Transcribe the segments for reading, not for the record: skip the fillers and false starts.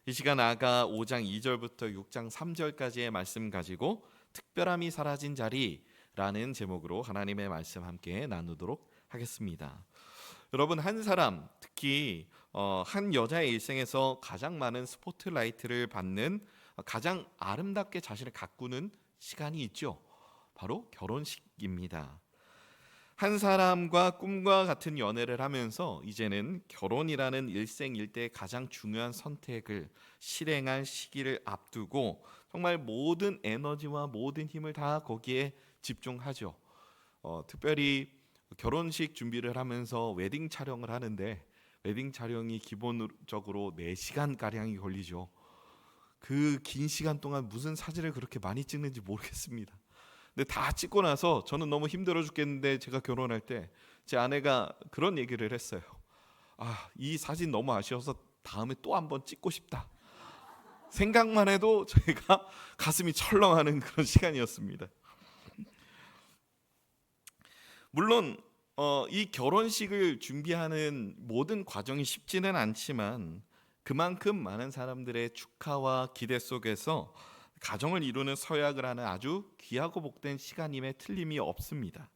이 시간 아가 5장 2절부터 6장 3절까지의 말씀 가지고 특별함이 사라진 자리라는 제목으로 하나님의 말씀 함께 나누도록 하겠습니다. 여러분, 한 사람, 특히 한 여자의 일생에서 가장 많은 스포트라이트를 받는, 가장 아름답게 자신을 가꾸는 시간이 있죠. 바로 결혼식입니다. 한 사람과 꿈과 같은 연애를 하면서 이제는 결혼이라는 일생일대의 가장 중요한 선택을 실행할 시기를 앞두고 정말 모든 에너지와 모든 힘을 다 거기에 집중하죠. 특별히 결혼식 준비를 하면서 웨딩 촬영을 하는데, 웨딩 촬영이 기본적으로 4시간 가량이 걸리죠. 그 긴 시간 동안 무슨 사진을 그렇게 많이 찍는지 모르겠습니다. 근데 다 찍고 나서 저는 너무 힘들어 죽겠는데, 제가 결혼할 때 제 아내가 그런 얘기를 했어요. 이 사진 너무 아쉬워서 다음에 또 한번 찍고 싶다. 생각만 해도 제가 가슴이 철렁하는 그런 시간이었습니다. 물론 이 결혼식을 준비하는 모든 과정이 쉽지는 않지만 그만큼 많은 사람들의 축하와 기대 속에서 가정을 이루는 서약을 하는 아주 귀하고 복된 시간임에 틀림이 없습니다.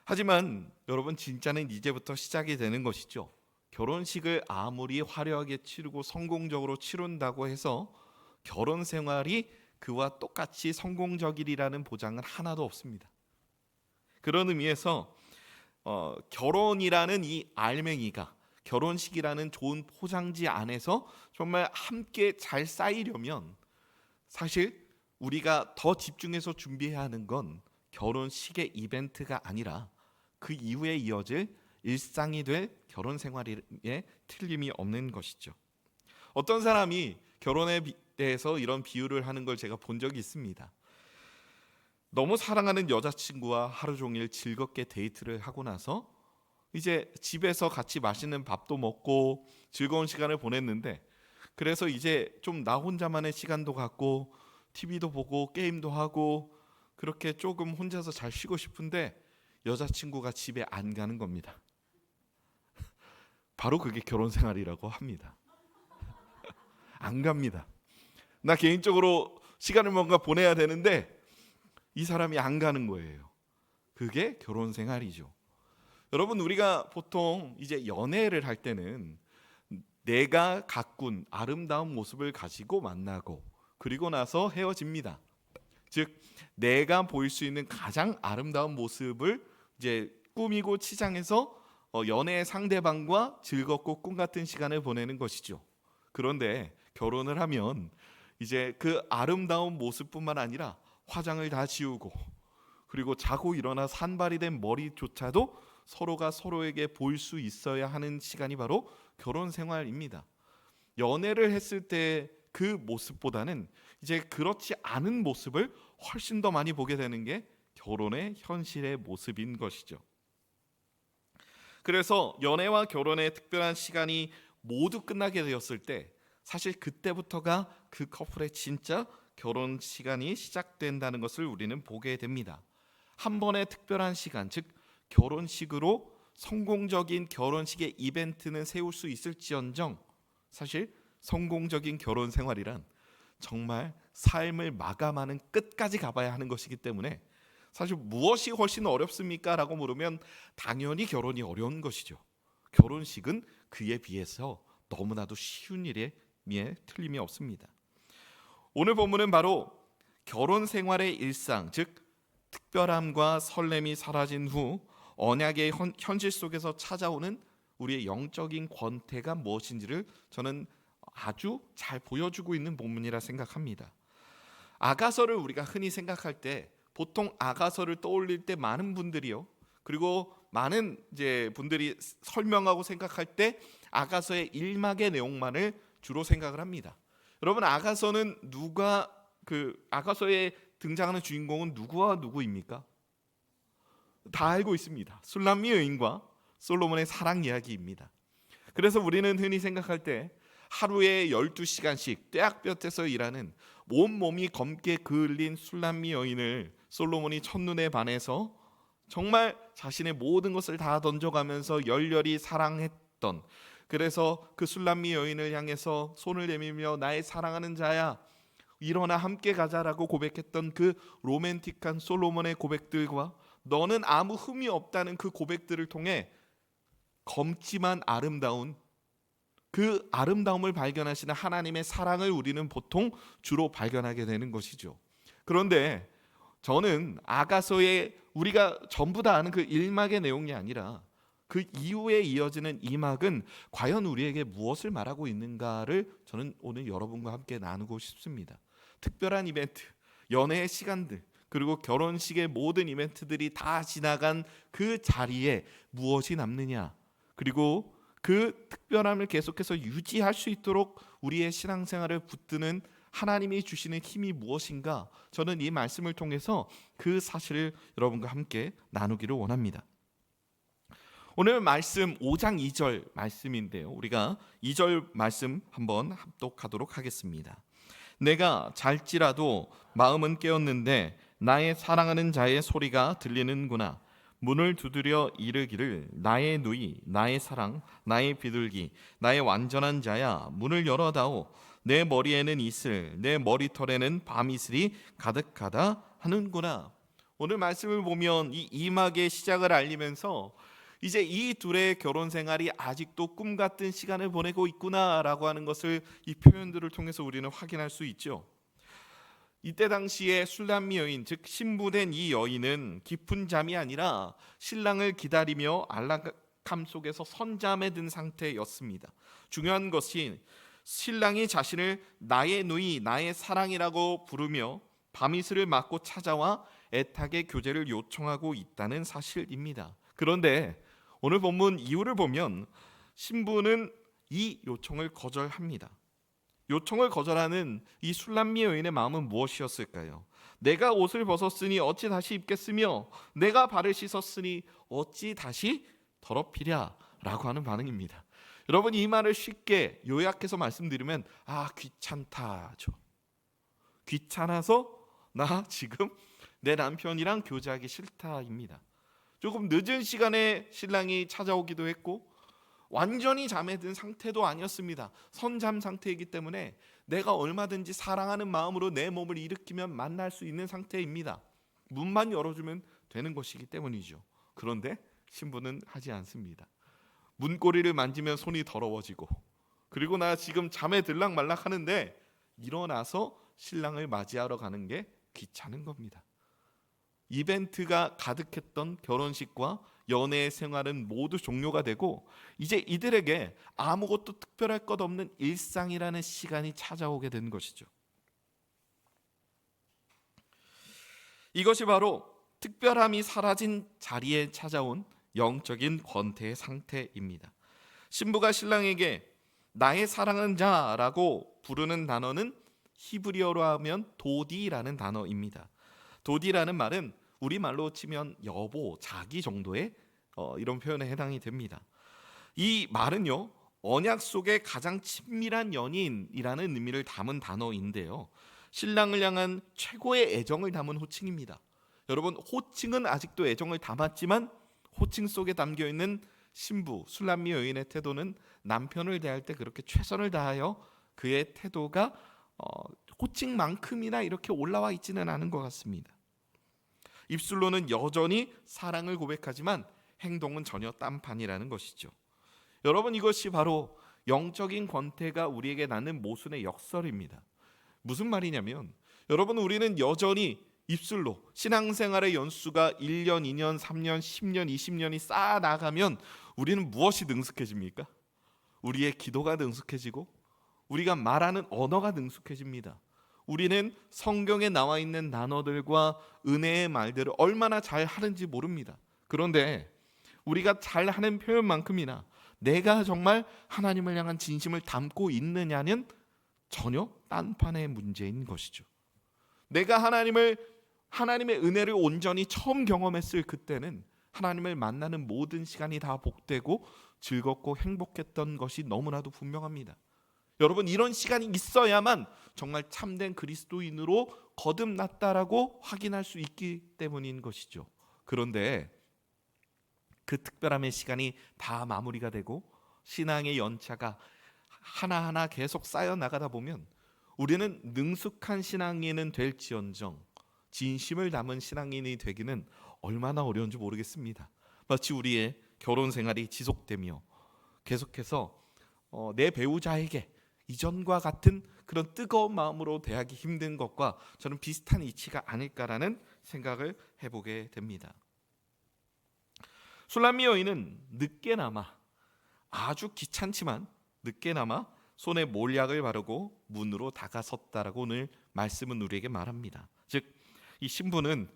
하지만 여러분, 진짜는 이제부터 시작이 되는 것이죠. 결혼식을 아무리 화려하게 치르고 성공적으로 치룬다고 해서 결혼 생활이 그와 똑같이 성공적이라는 보장은 하나도 없습니다. 그런 의미에서 결혼이라는 이 알맹이가, 결혼식이라는 좋은 포장지 안에서 정말 함께 잘 쌓이려면 사실 우리가 더 집중해서 준비해야 하는 건 결혼식의 이벤트가 아니라 그 이후에 이어질 일상이 될 결혼 생활에 틀림이 없는 것이죠. 어떤 사람이 결혼에 대해서 이런 비유를 하는 걸 제가 본 적이 있습니다. 너무 사랑하는 여자친구와 하루 종일 즐겁게 데이트를 하고 나서 이제 집에서 같이 맛있는 밥도 먹고 즐거운 시간을 보냈는데, 그래서 이제 좀 나 혼자만의 시간도 갖고 TV도 보고 게임도 하고 그렇게 조금 혼자서 잘 쉬고 싶은데 여자친구가 집에 안 가는 겁니다. 바로 그게 결혼 생활이라고 합니다. 안 갑니다. 나 개인적으로 시간을 뭔가 보내야 되는데 이 사람이 안 가는 거예요. 그게 결혼 생활이죠. 여러분, 우리가 보통 이제 연애를 할 때는 내가 가꾼 아름다운 모습을 가지고 만나고 그리고 나서 헤어집니다. 즉, 내가 보일 수 있는 가장 아름다운 모습을 이제 꾸미고 치장해서 연애의 상대방과 즐겁고 꿈 같은 시간을 보내는 것이죠. 그런데 결혼을 하면 이제 그 아름다운 모습뿐만 아니라 화장을 다 지우고 그리고 자고 일어나 산발이 된 머리조차도 서로가 서로에게 보일 수 있어야 하는 시간이 바로 결혼 생활입니다. 연애를 했을 때 그 모습보다는 이제 그렇지 않은 모습을 훨씬 더 많이 보게 되는 게 결혼의 현실의 모습인 것이죠. 그래서 연애와 결혼의 특별한 시간이 모두 끝나게 되었을 때 사실 그때부터가 그 커플의 진짜 결혼 시간이 시작된다는 것을 우리는 보게 됩니다. 한 번의 특별한 시간, 즉 결혼식으로 성공적인 결혼식의 이벤트는 세울 수 있을지언정 사실 성공적인 결혼 생활이란 정말 삶을 마감하는 끝까지 가봐야 하는 것이기 때문에 사실 무엇이 훨씬 어렵습니까? 라고 물으면 당연히 결혼이 어려운 것이죠. 결혼식은 그에 비해서 너무나도 쉬운 일에 틀림이 없습니다. 오늘 본문은 바로 결혼 생활의 일상, 즉 특별함과 설렘이 사라진 후 언약의 현실 속에서 찾아오는 우리의 영적인 권태가 무엇인지를 저는 아주 잘 보여주고 있는 본문이라 생각합니다. 아가서를 우리가 흔히 생각할 때 보통 아가서를 떠올릴 때 많은 분들이요, 그리고 많은 이제 분들이 설명하고 생각할 때 아가서의 1막의 내용만을 주로 생각을 합니다. 여러분, 아가서는 아가서에 등장하는 주인공은 누구와 누구입니까? 다 알고 있습니다. 술람미 여인과 솔로몬의 사랑 이야기입니다. 그래서 우리는 흔히 생각할 때 하루에 12시간씩 떼약볕에서 일하는 온몸이 검게 그을린 술람미 여인을 솔로몬이 첫눈에 반해서 정말 자신의 모든 것을 다 던져가면서 열렬히 사랑했던 그래서 그 술람미 여인을 향해서 손을 내밀며 나의 사랑하는 자야 일어나 함께 가자라고 고백했던 그 로맨틱한 솔로몬의 고백들과 너는 아무 흠이 없다는 그 고백들을 통해 검지만 아름다운 그 아름다움을 발견하시는 하나님의 사랑을 우리는 보통 주로 발견하게 되는 것이죠. 그런데 저는 아가서의 우리가 전부 다 아는 그 1막의 내용이 아니라 그 이후에 이어지는 2막은 과연 우리에게 무엇을 말하고 있는가를 저는 오늘 여러분과 함께 나누고 싶습니다. 특별한 이벤트, 연애의 시간들, 그리고 결혼식의 모든 이벤트들이 다 지나간 그 자리에 무엇이 남느냐, 그리고 그 특별함을 계속해서 유지할 수 있도록 우리의 신앙생활을 붙드는 하나님이 주시는 힘이 무엇인가, 저는 이 말씀을 통해서 그 사실을 여러분과 함께 나누기를 원합니다. 오늘 말씀 5장 2절 말씀인데요, 우리가 2절 말씀 한번 합독하도록 하겠습니다. 내가 잘지라도 마음은 깨었는데 나의 사랑하는 자의 소리가 들리는구나. 문을 두드려 이르기를 나의 누이, 나의 사랑, 나의 비둘기, 나의 완전한 자야, 문을 열어다오. 내 머리에는 이슬, 내 머리털에는 밤이슬이 가득하다 하는구나. 오늘 말씀을 보면 이 이막의 시작을 알리면서 이제 이 둘의 결혼 생활이 아직도 꿈 같은 시간을 보내고 있구나라고 하는 것을 이 표현들을 통해서 우리는 확인할 수 있죠. 이때 당시에 술람미 여인, 즉 신부된 이 여인은 깊은 잠이 아니라 신랑을 기다리며 안락함 속에서 선잠에 든 상태였습니다. 중요한 것이 신랑이 자신을 나의 누이, 나의 사랑이라고 부르며 밤이슬을 맞고 찾아와 애타게 교제를 요청하고 있다는 사실입니다. 그런데 오늘 본문 이유를 보면 신부는 이 요청을 거절합니다. 요청을 거절하는 이 술람미 여인의 마음은 무엇이었을까요? 내가 옷을 벗었으니 어찌 다시 입겠으며 내가 발을 씻었으니 어찌 다시 더럽히랴 라고 하는 반응입니다. 여러분, 이 말을 쉽게 요약해서 말씀드리면 귀찮다죠. 귀찮아서 나 지금 내 남편이랑 교제하기 싫다입니다. 조금 늦은 시간에 신랑이 찾아오기도 했고 완전히 잠에 든 상태도 아니었습니다. 선잠 상태이기 때문에 내가 얼마든지 사랑하는 마음으로 내 몸을 일으키면 만날 수 있는 상태입니다. 문만 열어주면 되는 것이기 때문이죠. 그런데 신부는 하지 않습니다. 문고리를 만지면 손이 더러워지고, 그리고 나 지금 잠에 들락말락 하는데 일어나서 신랑을 맞이하러 가는 게 귀찮은 겁니다. 이벤트가 가득했던 결혼식과 연애 생활은 모두 종료가 되고 이제 이들에게 아무것도 특별할 것 없는 일상이라는 시간이 찾아오게 된 것이죠. 이것이 바로 특별함이 사라진 자리에 찾아온 영적인 권태의 상태입니다. 신부가 신랑에게 나의 사랑하는 자라고 부르는 단어는 히브리어로 하면 도디라는 단어입니다. 도디라는 말은 우리말로 치면 여보, 자기 정도의 이런 표현에 해당이 됩니다. 이 말은요, 언약 속의 가장 친밀한 연인이라는 의미를 담은 단어인데요, 신랑을 향한 최고의 애정을 담은 호칭입니다. 여러분, 호칭은 아직도 애정을 담았지만 호칭 속에 담겨있는 신부 술람미 여인의 태도는 남편을 대할 때 그렇게 최선을 다하여 그의 태도가 호칭만큼이나 이렇게 올라와 있지는 않은 것 같습니다. 입술로는 여전히 사랑을 고백하지만 행동은 전혀 딴판이라는 것이죠. 여러분, 이것이 바로 영적인 권태가 우리에게 낳는 모순의 역설입니다. 무슨 말이냐면, 여러분, 우리는 여전히 입술로 신앙생활의 연수가 1년, 2년, 3년, 10년, 20년이 쌓아나가면 우리는 무엇이 능숙해집니까? 우리의 기도가 능숙해지고 우리가 말하는 언어가 능숙해집니다. 우리는 성경에 나와 있는 단어들과 은혜의 말들을 얼마나 잘 하는지 모릅니다. 그런데 우리가 잘하는 표현만큼이나 내가 정말 하나님을 향한 진심을 담고 있느냐는 전혀 딴판의 문제인 것이죠. 내가 하나님의 은혜를 온전히 처음 경험했을 그때는 하나님을 만나는 모든 시간이 다 복되고 즐겁고 행복했던 것이 너무나도 분명합니다. 여러분, 이런 시간이 있어야만 정말 참된 그리스도인으로 거듭났다라고 확인할 수 있기 때문인 것이죠. 그런데 그 특별함의 시간이 다 마무리가 되고 신앙의 연차가 하나하나 계속 쌓여 나가다 보면 우리는 능숙한 신앙인은 될지언정 진심을 담은 신앙인이 되기는 얼마나 어려운지 모르겠습니다. 마치 우리의 결혼 생활이 지속되며 계속해서 내 배우자에게 이전과 같은 그런 뜨거운 마음으로 대하기 힘든 것과 저는 비슷한 이치가 아닐까라는 생각을 해보게 됩니다. 술람미 여인은 늦게나마, 아주 귀찮지만 늦게나마 손에 몰약을 바르고 문으로 다가섰다라고 오늘 말씀은 우리에게 말합니다. 즉 이 신부는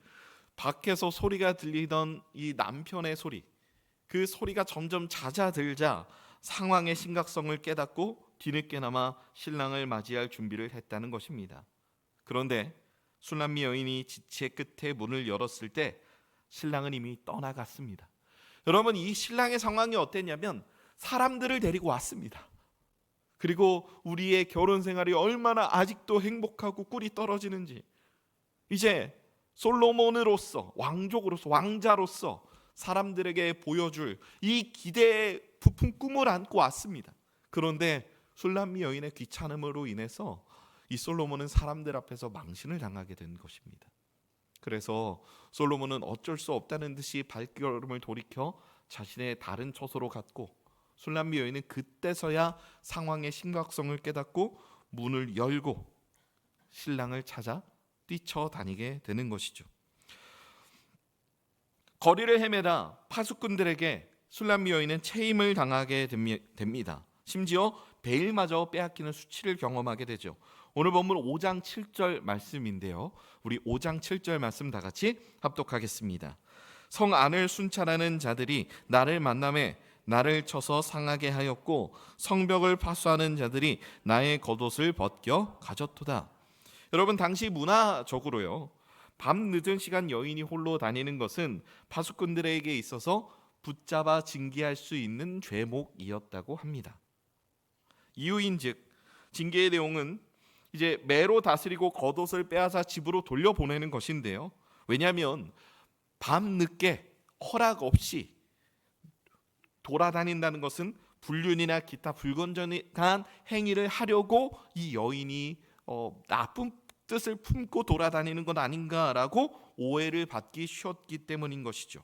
밖에서 소리가 들리던 이 남편의 소리, 그 소리가 점점 잦아들자 상황의 심각성을 깨닫고 뒤늦게나마 신랑을 맞이할 준비를 했다는 것입니다. 그런데 술람미 여인이 지체 끝에 문을 열었을 때 신랑은 이미 떠나갔습니다. 여러분, 이 신랑의 상황이 어땠냐면 사람들을 데리고 왔습니다. 그리고 우리의 결혼 생활이 얼마나 아직도 행복하고 꿀이 떨어지는지, 이제 솔로몬으로서, 왕족으로서, 왕자로서 사람들에게 보여줄 이 기대의 부푼 꿈을 안고 왔습니다. 그런데 술람미 여인의 귀찮음으로 인해서 이 솔로몬은 사람들 앞에서 망신을 당하게 된 것입니다. 그래서 솔로몬은 어쩔 수 없다는 듯이 발걸음을 돌이켜 자신의 다른 처소로 갔고, 술람미 여인은 그때서야 상황의 심각성을 깨닫고 문을 열고 신랑을 찾아 뛰쳐다니게 되는 것이죠. 거리를 헤매다 파수꾼들에게 술람미 여인은 체임을 당하게 됩니다. 심지어 베일마저 빼앗기는 수치를 경험하게 되죠. 오늘 본문 5장 7절 말씀인데요, 우리 5장 7절 말씀 다 같이 합독하겠습니다. 성 안을 순찰하는 자들이 나를 만남에 나를 쳐서 상하게 하였고 성벽을 파수하는 자들이 나의 겉옷을 벗겨 가졌도다. 여러분, 당시 문화적으로요, 밤 늦은 시간 여인이 홀로 다니는 것은 파수꾼들에게 있어서 붙잡아 징계할 수 있는 죄목이었다고 합니다. 이유인즉 징계의 내용은 이제 매로 다스리고 겉옷을 빼앗아 집으로 돌려보내는 것인데요, 왜냐하면 밤 늦게 허락 없이 돌아다닌다는 것은 불륜이나 기타 불건전한 행위를 하려고 이 여인이 나쁜 뜻을 품고 돌아다니는 것 아닌가라고 오해를 받기 쉬웠기 때문인 것이죠.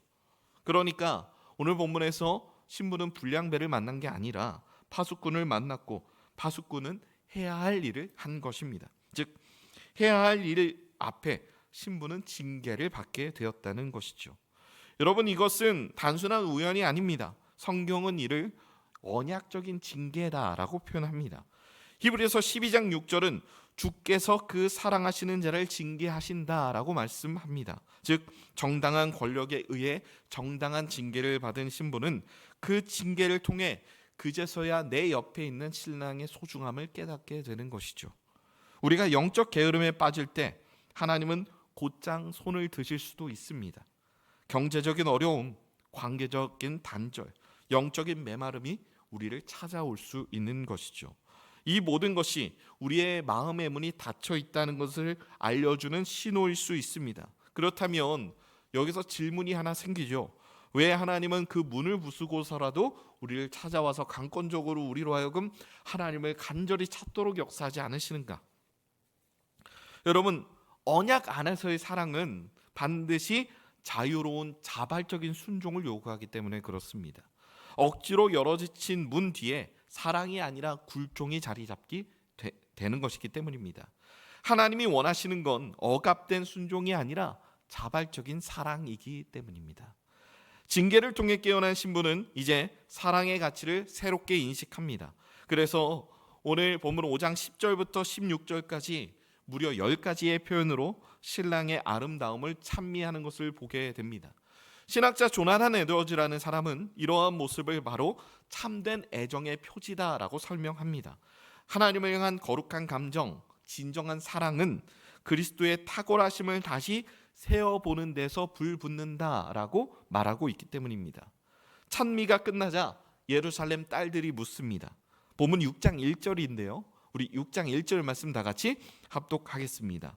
그러니까 오늘 본문에서 신부는 불량배를 만난 게 아니라 파수꾼을 만났고 파수꾼은 해야 할 일을 한 것입니다. 즉 해야 할 일 앞에 신부는 징계를 받게 되었다는 것이죠. 여러분, 이것은 단순한 우연이 아닙니다. 성경은 이를 언약적인 징계다라고 표현합니다. 히브리서 12장 6절은 주께서 그 사랑하시는 자를 징계하신다라고 말씀합니다. 즉 정당한 권력에 의해 정당한 징계를 받은 신부는 그 징계를 통해 그제서야 내 옆에 있는 신랑의 소중함을 깨닫게 되는 것이죠. 우리가 영적 게으름에 빠질 때 하나님은 곧장 손을 드실 수도 있습니다. 경제적인 어려움, 관계적인 단절, 영적인 메마름이 우리를 찾아올 수 있는 것이죠. 이 모든 것이 우리의 마음의 문이 닫혀 있다는 것을 알려주는 신호일 수 있습니다. 그렇다면 여기서 질문이 하나 생기죠. 왜 하나님은 그 문을 부수고서라도 우리를 찾아와서 강권적으로 우리로 하여금 하나님을 간절히 찾도록 역사하지 않으시는가? 여러분, 언약 안에서의 사랑은 반드시 자유로운 자발적인 순종을 요구하기 때문에 그렇습니다. 억지로 열어젖힌 문 뒤에 사랑이 아니라 굴종이 자리 잡기 되는 것이기 때문입니다. 하나님이 원하시는 건 억압된 순종이 아니라 자발적인 사랑이기 때문입니다. 징계를 통해 깨어난 신부는 이제 사랑의 가치를 새롭게 인식합니다. 그래서 오늘 본문 5장 10절부터 16절까지 무려 10가지의 표현으로 신랑의 아름다움을 찬미하는 것을 보게 됩니다. 신학자 조나단 에드워즈라는 사람은 이러한 모습을 바로 참된 애정의 표지다라고 설명합니다. 하나님을 향한 거룩한 감정, 진정한 사랑은 그리스도의 탁월하심을 다시 세어보는 데서 불붙는다라고 말하고 있기 때문입니다. 찬미가 끝나자 예루살렘 딸들이 묻습니다. 본문 6장 1절인데요, 우리 6장 1절 말씀 다 같이 합독하겠습니다.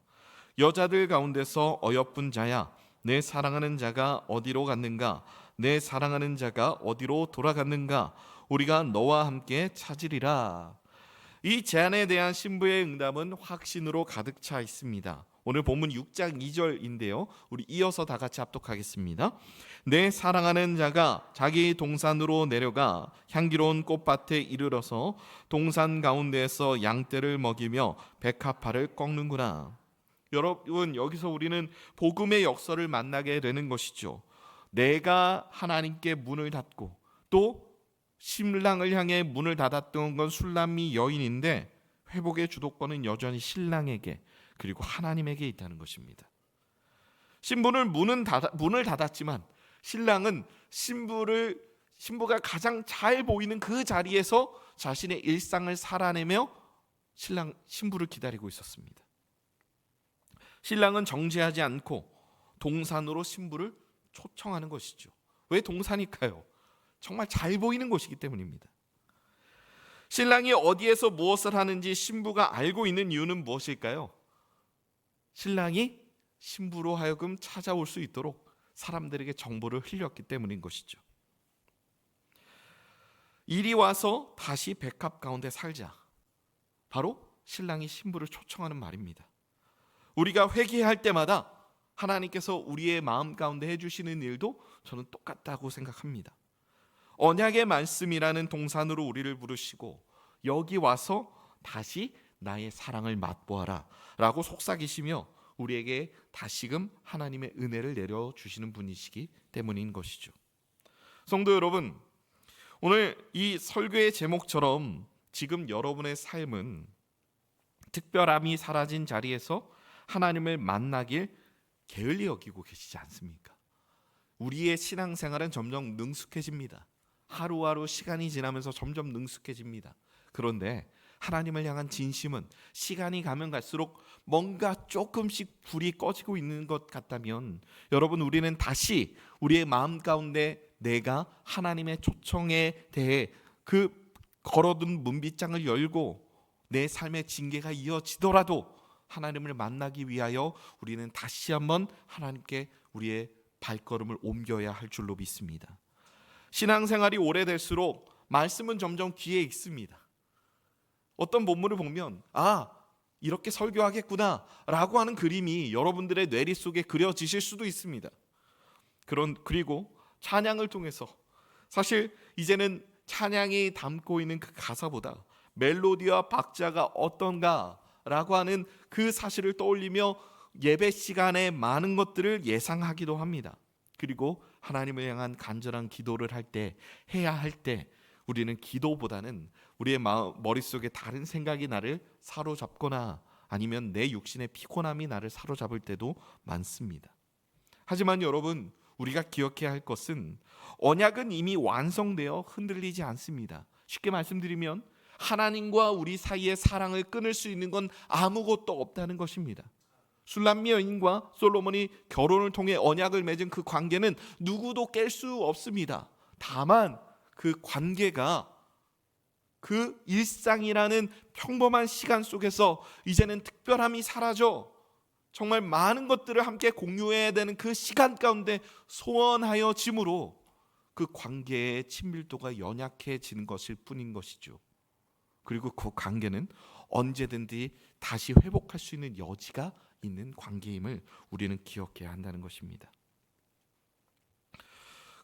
여자들 가운데서 어여쁜 자야, 내 사랑하는 자가 어디로 갔는가? 내 사랑하는 자가 어디로 돌아갔는가? 우리가 너와 함께 찾으리라. 이 제안에 대한 신부의 응답은 확신으로 가득 차 있습니다. 오늘 본문 6장 2절인데요. 우리 이어서 다 같이 합독하겠습니다. 내 사랑하는 자가 자기 동산으로 내려가 향기로운 꽃밭에 이르러서 동산 가운데에서 양떼를 먹이며 백합화를 꺾는구나. 여러분, 여기서 우리는 복음의 역사를 만나게 되는 것이죠. 내가 하나님께 문을 닫고 또 신랑을 향해 문을 닫았던 건 술람미 여인인데 회복의 주도권은 여전히 신랑에게 그리고 하나님에게 있다는 것입니다. 신부는 문을 닫았지만 신랑은 신부가 가장 잘 보이는 그 자리에서 자신의 일상을 살아내며 신부를 기다리고 있었습니다. 신랑은 정죄하지 않고 동산으로 신부를 초청하는 것이죠. 왜 동산일까요? 정말 잘 보이는 곳이기 때문입니다. 신랑이 어디에서 무엇을 하는지 신부가 알고 있는 이유는 무엇일까요? 신랑이 신부로 하여금 찾아올 수 있도록 사람들에게 정보를 흘렸기 때문인 것이죠. 이리 와서 다시 백합 가운데 살자. 바로 신랑이 신부를 초청하는 말입니다. 우리가 회개할 때마다 하나님께서 우리의 마음 가운데 해주시는 일도 저는 똑같다고 생각합니다. 언약의 말씀이라는 동산으로 우리를 부르시고 여기 와서 다시 나의 사랑을 맛보아라 라고 속삭이시며 우리에게 다시금 하나님의 은혜를 내려주시는 분이시기 때문인 것이죠. 성도 여러분, 오늘 이 설교의 제목처럼 지금 여러분의 삶은 특별함이 사라진 자리에서 하나님을 만나길 게을리 여기고 계시지 않습니까? 우리의 신앙생활은 점점 능숙해집니다. 하루하루 시간이 지나면서 점점 능숙해집니다. 그런데 하나님을 향한 진심은 시간이 가면 갈수록 뭔가 조금씩 불이 꺼지고 있는 것 같다면 여러분, 우리는 다시 우리의 마음 가운데 내가 하나님의 초청에 대해 그 걸어둔 문빗장을 열고 내 삶의 징계가 이어지더라도 하나님을 만나기 위하여 우리는 다시 한번 하나님께 우리의 발걸음을 옮겨야 할 줄로 믿습니다. 신앙생활이 오래될수록 말씀은 점점 귀에 익습니다. 어떤 본문을 보면 이렇게 설교하겠구나 라고 하는 그림이 여러분들의 뇌리 속에 그려지실 수도 있습니다. 그리고 찬양을 통해서 사실 이제는 찬양이 담고 있는 그 가사보다 멜로디와 박자가 어떤가 라고 하는 그 사실을 떠올리며 예배 시간에 많은 것들을 예상하기도 합니다. 그리고 하나님을 향한 간절한 기도를 해야 할 때 우리는 기도보다는 우리의 머릿속에 다른 생각이 나를 사로잡거나 아니면 내 육신의 피곤함이 나를 사로잡을 때도 많습니다. 하지만 여러분, 우리가 기억해야 할 것은 언약은 이미 완성되어 흔들리지 않습니다. 쉽게 말씀드리면 하나님과 우리 사이의 사랑을 끊을 수 있는 건 아무것도 없다는 것입니다. 술람미 여인과 솔로몬이 결혼을 통해 언약을 맺은 그 관계는 누구도 깰 수 없습니다. 다만 그 관계가 그 일상이라는 평범한 시간 속에서 이제는 특별함이 사라져 정말 많은 것들을 함께 공유해야 되는 그 시간 가운데 소원하여짐으로 그 관계의 친밀도가 연약해지는 것일 뿐인 것이죠. 그리고 그 관계는 언제든지 다시 회복할 수 있는 여지가 있는 관계임을 우리는 기억해야 한다는 것입니다.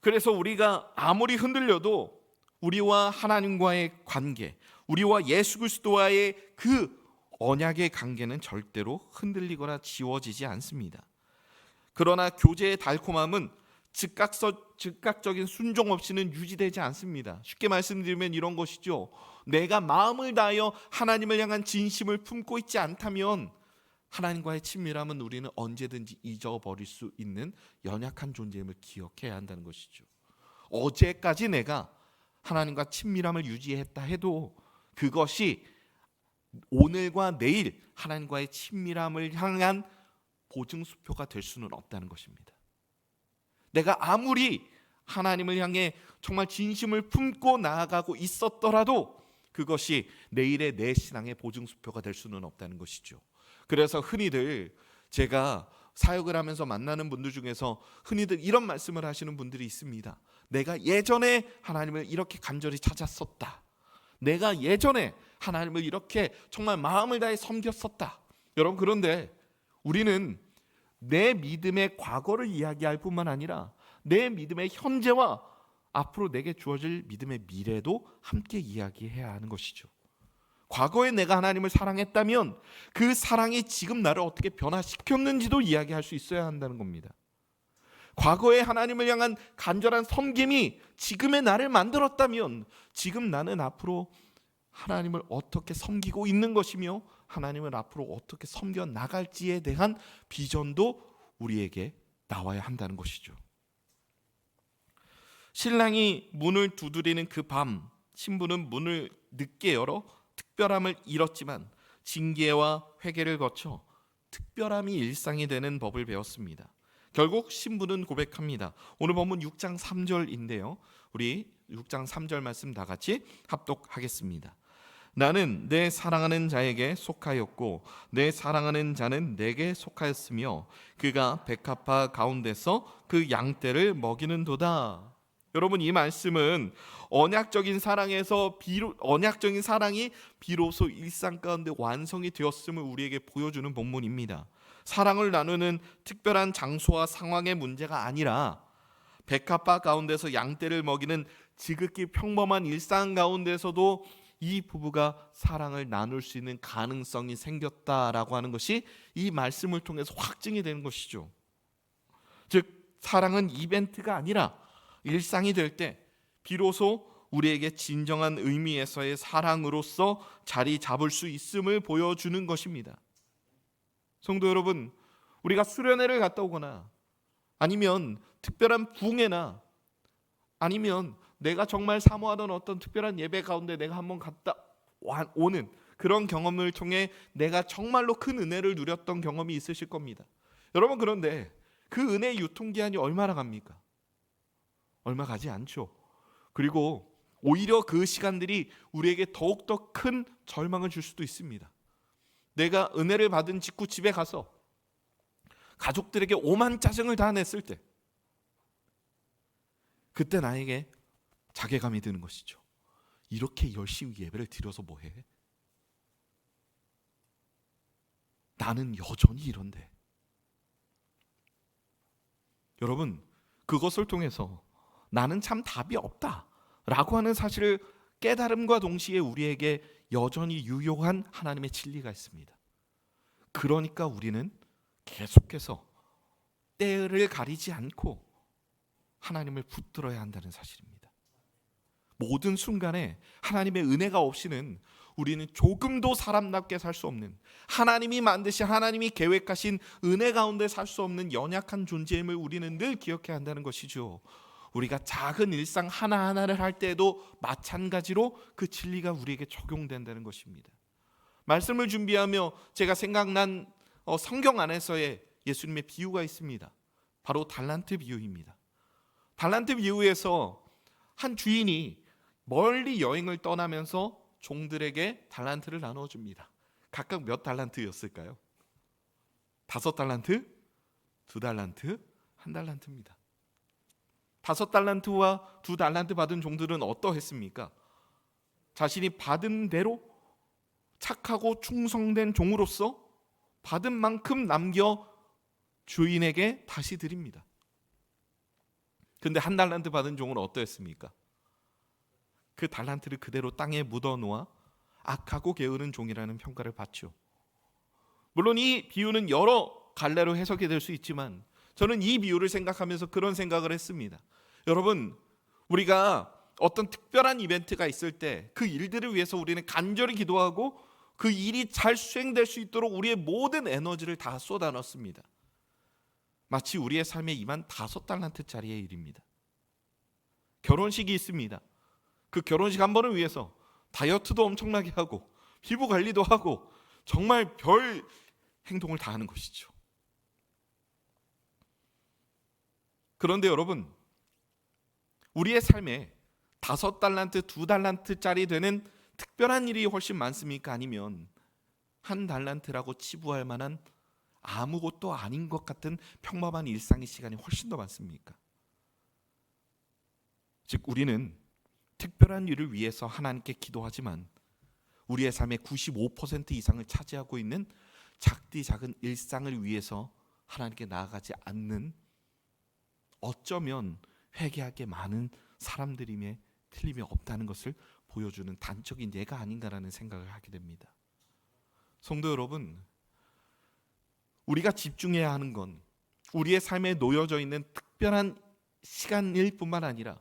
그래서 우리가 아무리 흔들려도 우리와 하나님과의 관계, 우리와 예수 그리스도와의 그 언약의 관계는 절대로 흔들리거나 지워지지 않습니다. 그러나 교제의 달콤함은 즉각적인 순종 없이는 유지되지 않습니다. 쉽게 말씀드리면 이런 것이죠. 내가 마음을 다하여 하나님을 향한 진심을 품고 있지 않다면 하나님과의 친밀함은 우리는 언제든지 잊어버릴 수 있는 연약한 존재임을 기억해야 한다는 것이죠. 어제까지 내가 하나님과 친밀함을 유지했다 해도 그것이 오늘과 내일 하나님과의 친밀함을 향한 보증수표가 될 수는 없다는 것입니다. 내가 아무리 하나님을 향해 정말 진심을 품고 나아가고 있었더라도 그것이 내일의 내 신앙의 보증수표가 될 수는 없다는 것이죠. 그래서 흔히들 제가 사역을 하면서 만나는 분들 중에서 흔히들 이런 말씀을 하시는 분들이 있습니다. 내가 예전에 하나님을 이렇게 간절히 찾았었다. 내가 예전에 하나님을 이렇게 정말 마음을 다해 섬겼었다. 여러분, 그런데 우리는 내 믿음의 과거를 이야기할 뿐만 아니라 내 믿음의 현재와 앞으로 내게 주어질 믿음의 미래도 함께 이야기해야 하는 것이죠. 과거에 내가 하나님을 사랑했다면 그 사랑이 지금 나를 어떻게 변화시켰는지도 이야기할 수 있어야 한다는 겁니다. 과거에 하나님을 향한 간절한 섬김이 지금의 나를 만들었다면 지금 나는 앞으로 하나님을 어떻게 섬기고 있는 것이며 하나님을 앞으로 어떻게 섬겨 나갈지에 대한 비전도 우리에게 나와야 한다는 것이죠. 신랑이 문을 두드리는 그 밤, 신부는 문을 늦게 열어 특별함을 잃었지만 징계와 회개를 거쳐 특별함이 일상이 되는 법을 배웠습니다. 결국 신부는 고백합니다. 오늘 본문 6장 3절인데요. 우리 6장 3절 말씀 다 같이 합독하겠습니다. 나는 내 사랑하는 자에게 속하였고 내 사랑하는 자는 내게 속하였으며 그가 백합화 가운데서 그 양떼를 먹이는도다. 여러분, 이 말씀은 언약적인 사랑이 비로소 일상 가운데 완성이 되었음을 우리에게 보여주는 본문입니다. 사랑을 나누는 특별한 장소와 상황의 문제가 아니라 백합화 가운데서 양떼를 먹이는 지극히 평범한 일상 가운데서도 이 부부가 사랑을 나눌 수 있는 가능성이 생겼다라고 하는 것이 이 말씀을 통해서 확증이 되는 것이죠. 즉, 사랑은 이벤트가 아니라 일상이 될 때 비로소 우리에게 진정한 의미에서의 사랑으로서 자리 잡을 수 있음을 보여주는 것입니다. 성도 여러분, 우리가 수련회를 갔다 오거나 아니면 특별한 부흥회나 아니면 내가 정말 사모하던 어떤 특별한 예배 가운데 내가 한번 갔다 오는 그런 경험을 통해 내가 정말로 큰 은혜를 누렸던 경험이 있으실 겁니다. 여러분, 그런데 그 은혜의 유통기한이 얼마나 갑니까? 얼마 가지 않죠. 그리고 오히려 그 시간들이 우리에게 더욱더 큰 절망을 줄 수도 있습니다. 내가 은혜를 받은 직후 집에 가서 가족들에게 오만 짜증을 다 냈을 때 그때 나에게 자괴감이 드는 것이죠. 이렇게 열심히 예배를 드려서 뭐해? 나는 여전히 이런데. 여러분, 그것을 통해서 나는 참 답이 없다라고 하는 사실을 깨달음과 동시에 우리에게 여전히 유효한 하나님의 진리가 있습니다. 그러니까 우리는 계속해서 때를 가리지 않고 하나님을 붙들어야 한다는 사실입니다. 모든 순간에 하나님의 은혜가 없이는 우리는 조금도 사람답게 살 수 없는, 하나님이 만드신, 하나님이 계획하신 은혜 가운데 살 수 없는 연약한 존재임을 우리는 늘 기억해야 한다는 것이죠. 우리가 작은 일상 하나하나를 할 때에도 마찬가지로 그 진리가 우리에게 적용된다는 것입니다. 말씀을 준비하며 제가 생각난 성경 안에서의 예수님의 비유가 있습니다. 바로 달란트 비유입니다. 달란트 비유에서 한 주인이 멀리 여행을 떠나면서 종들에게 달란트를 나누어 줍니다. 각각 몇 달란트였을까요? 5달란트, 2달란트, 1달란트입니다. 5달란트와 2달란트 받은 종들은 어떠했습니까? 자신이 받은 대로 착하고 충성된 종으로서 받은 만큼 남겨 주인에게 다시 드립니다. 근데 1달란트 받은 종은 어떠했습니까? 그 달란트를 그대로 땅에 묻어놓아 악하고 게으른 종이라는 평가를 받죠. 물론 이 비유는 여러 갈래로 해석이 될 수 있지만 저는 이 비유를 생각하면서 그런 생각을 했습니다. 여러분, 우리가 어떤 특별한 이벤트가 있을 때 그 일들을 위해서 우리는 간절히 기도하고 그 일이 잘 수행될 수 있도록 우리의 모든 에너지를 다 쏟아 넣습니다. 마치 우리의 삶에 임한 5달란트짜리의 일입니다. 결혼식이 있습니다. 그 결혼식 한 번을 위해서 다이어트도 엄청나게 하고 피부 관리도 하고 정말 별 행동을 다 하는 것이죠. 그런데 여러분, 우리의 삶에 5달란트, 2달란트짜리 되는 특별한 일이 훨씬 많습니까? 아니면 1달란트라고 치부할 만한 아무것도 아닌 것 같은 평범한 일상의 시간이 훨씬 더 많습니까? 즉 우리는 특별한 일을 위해서 하나님께 기도하지만 우리의 삶의 95% 이상을 차지하고 있는 작디 작은 일상을 위해서 하나님께 나아가지 않는, 어쩌면 회개하게 많은 사람들임에 틀림이 없다는 것을 보여주는 단적인 예가 아닌가라는 생각을 하게 됩니다. 성도 여러분, 우리가 집중해야 하는 건 우리의 삶에 놓여져 있는 특별한 시간일 뿐만 아니라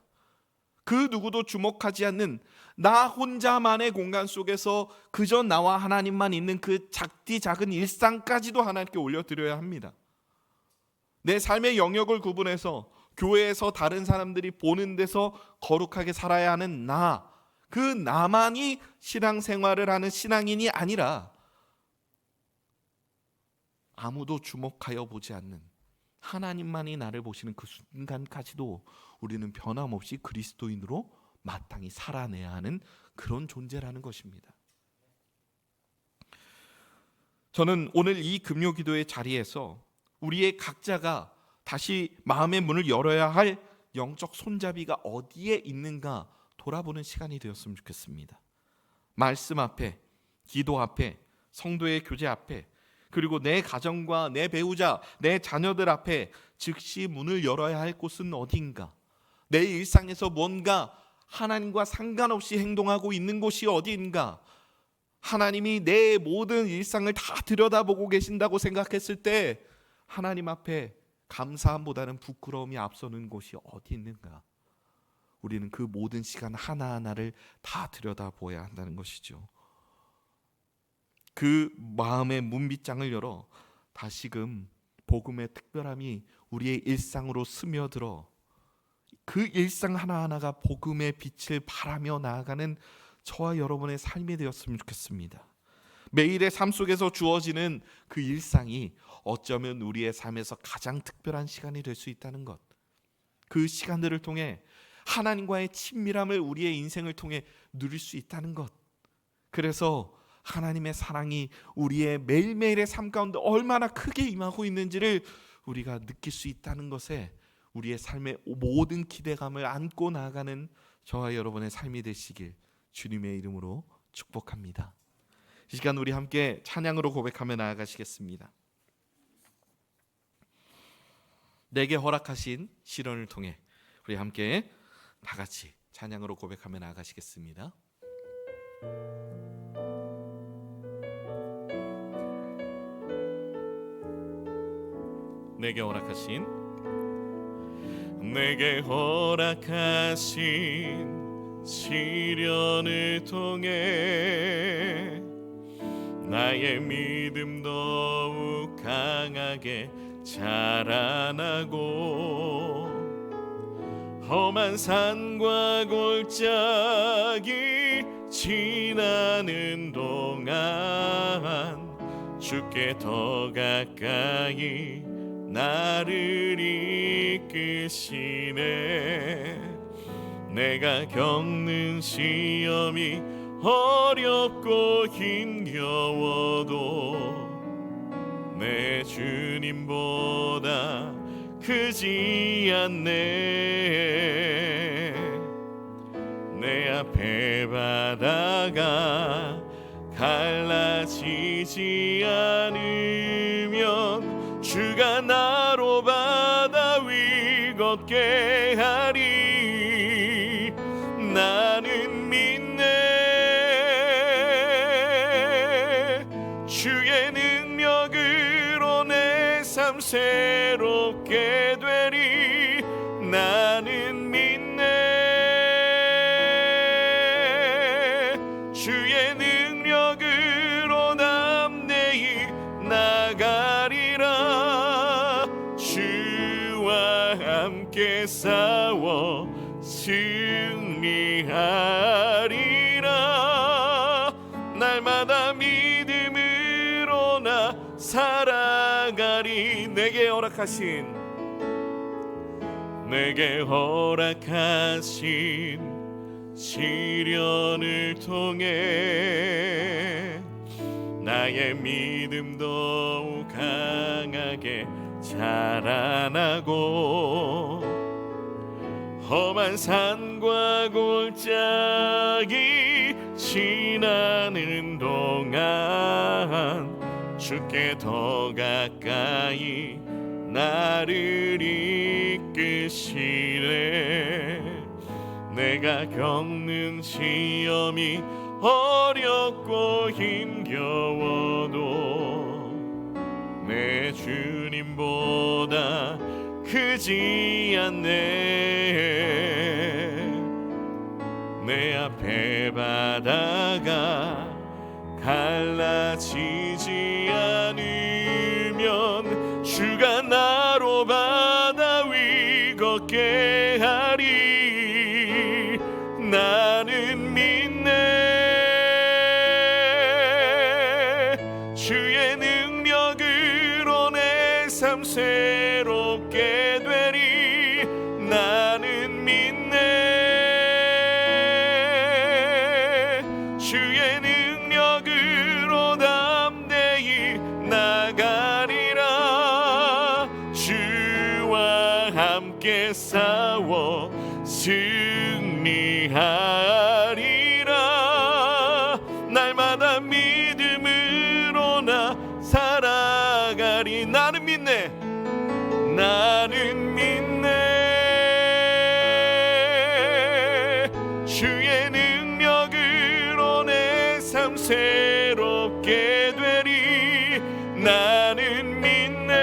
그 누구도 주목하지 않는 나 혼자만의 공간 속에서 그저 나와 하나님만 있는 그 작디 작은 일상까지도 하나님께 올려드려야 합니다. 내 삶의 영역을 구분해서 교회에서 다른 사람들이 보는 데서 거룩하게 살아야 하는 나, 그 나만이 신앙생활을 하는 신앙인이 아니라 아무도 주목하여 보지 않는 하나님만이 나를 보시는 그 순간까지도 우리는 변함없이 그리스도인으로 마땅히 살아내야 하는 그런 존재라는 것입니다. 저는 오늘 이 금요기도의 자리에서 우리의 각자가 다시 마음의 문을 열어야 할 영적 손잡이가 어디에 있는가 돌아보는 시간이 되었으면 좋겠습니다. 말씀 앞에, 기도 앞에, 성도의 교제 앞에, 그리고 내 가정과 내 배우자, 내 자녀들 앞에 즉시 문을 열어야 할 곳은 어딘가, 내 일상에서 뭔가 하나님과 상관없이 행동하고 있는 곳이 어디인가, 하나님이 내 모든 일상을 다 들여다보고 계신다고 생각했을 때 하나님 앞에 감사함보다는 부끄러움이 앞서는 곳이 어디 있는가, 우리는 그 모든 시간 하나하나를 다 들여다보아야 한다는 것이죠. 그 마음의 문빗장을 열어 다시금 복음의 특별함이 우리의 일상으로 스며들어 그 일상 하나하나가 복음의 빛을 발하며 나아가는 저와 여러분의 삶이 되었으면 좋겠습니다. 매일의 삶 속에서 주어지는 그 일상이 어쩌면 우리의 삶에서 가장 특별한 시간이 될 수 있다는 것, 그 시간들을 통해 하나님과의 친밀함을 우리의 인생을 통해 누릴 수 있다는 것, 그래서 하나님의 사랑이 우리의 매일매일의 삶 가운데 얼마나 크게 임하고 있는지를 우리가 느낄 수 있다는 것에 우리의 삶의 모든 기대감을 안고 나아가는 저와 여러분의 삶이 되시길 주님의 이름으로 축복합니다. 이 시간 우리 함께 찬양으로 고백하며 나아가시겠습니다. 내게 허락하신 시련을 통해 우리 함께 다 같이 찬양으로 고백하며 나아가시겠습니다. 내게 허락하신 시련을 통해 나의 믿음 더욱 강하게 자라나고 험한 산과 골짜기 지나는 동안 주께 더 가까이 나를 이끄시네. 내가 겪는 시험이 어렵고 힘겨워도 내 주님보다 크지 않네. 내 앞에 바다가 갈라지지 않으면 주가 나로 바다 위 걷게 하리. 나는 믿네. 주의 능력으로 내 삶 새롭게 되리. 나는 믿네. 주의 능력으로 담대히 나가리라. 주와 함께 싸워 승리하리라. 날마다 믿음으로 나 살아가리. 내게 허락하신 시련을 통해 나의 믿음 더욱 강하게 자라나고 험한 산과 골짜기 지나는 동안 주께 더 가까이 나를 이끄시네. 내가 겪는 시험이 어렵고 힘겨워도 내 주님보다 크지 않네. 내 앞에 바다가 갈라지지 않으면 주가 나로 바다 위 걷게 하리. 나는 믿네. 주의 능력으로 내 삶 새롭게 되리. 나는 믿네. 주의 능력으로 담대히 나가리라. 주와 함께 싸워 승리하리라. 날마다 믿음으로 나 살아가리. 나는 믿네. 나는 믿네. 주의 능력으로 내 삶 새롭게 되리. 나는 믿네.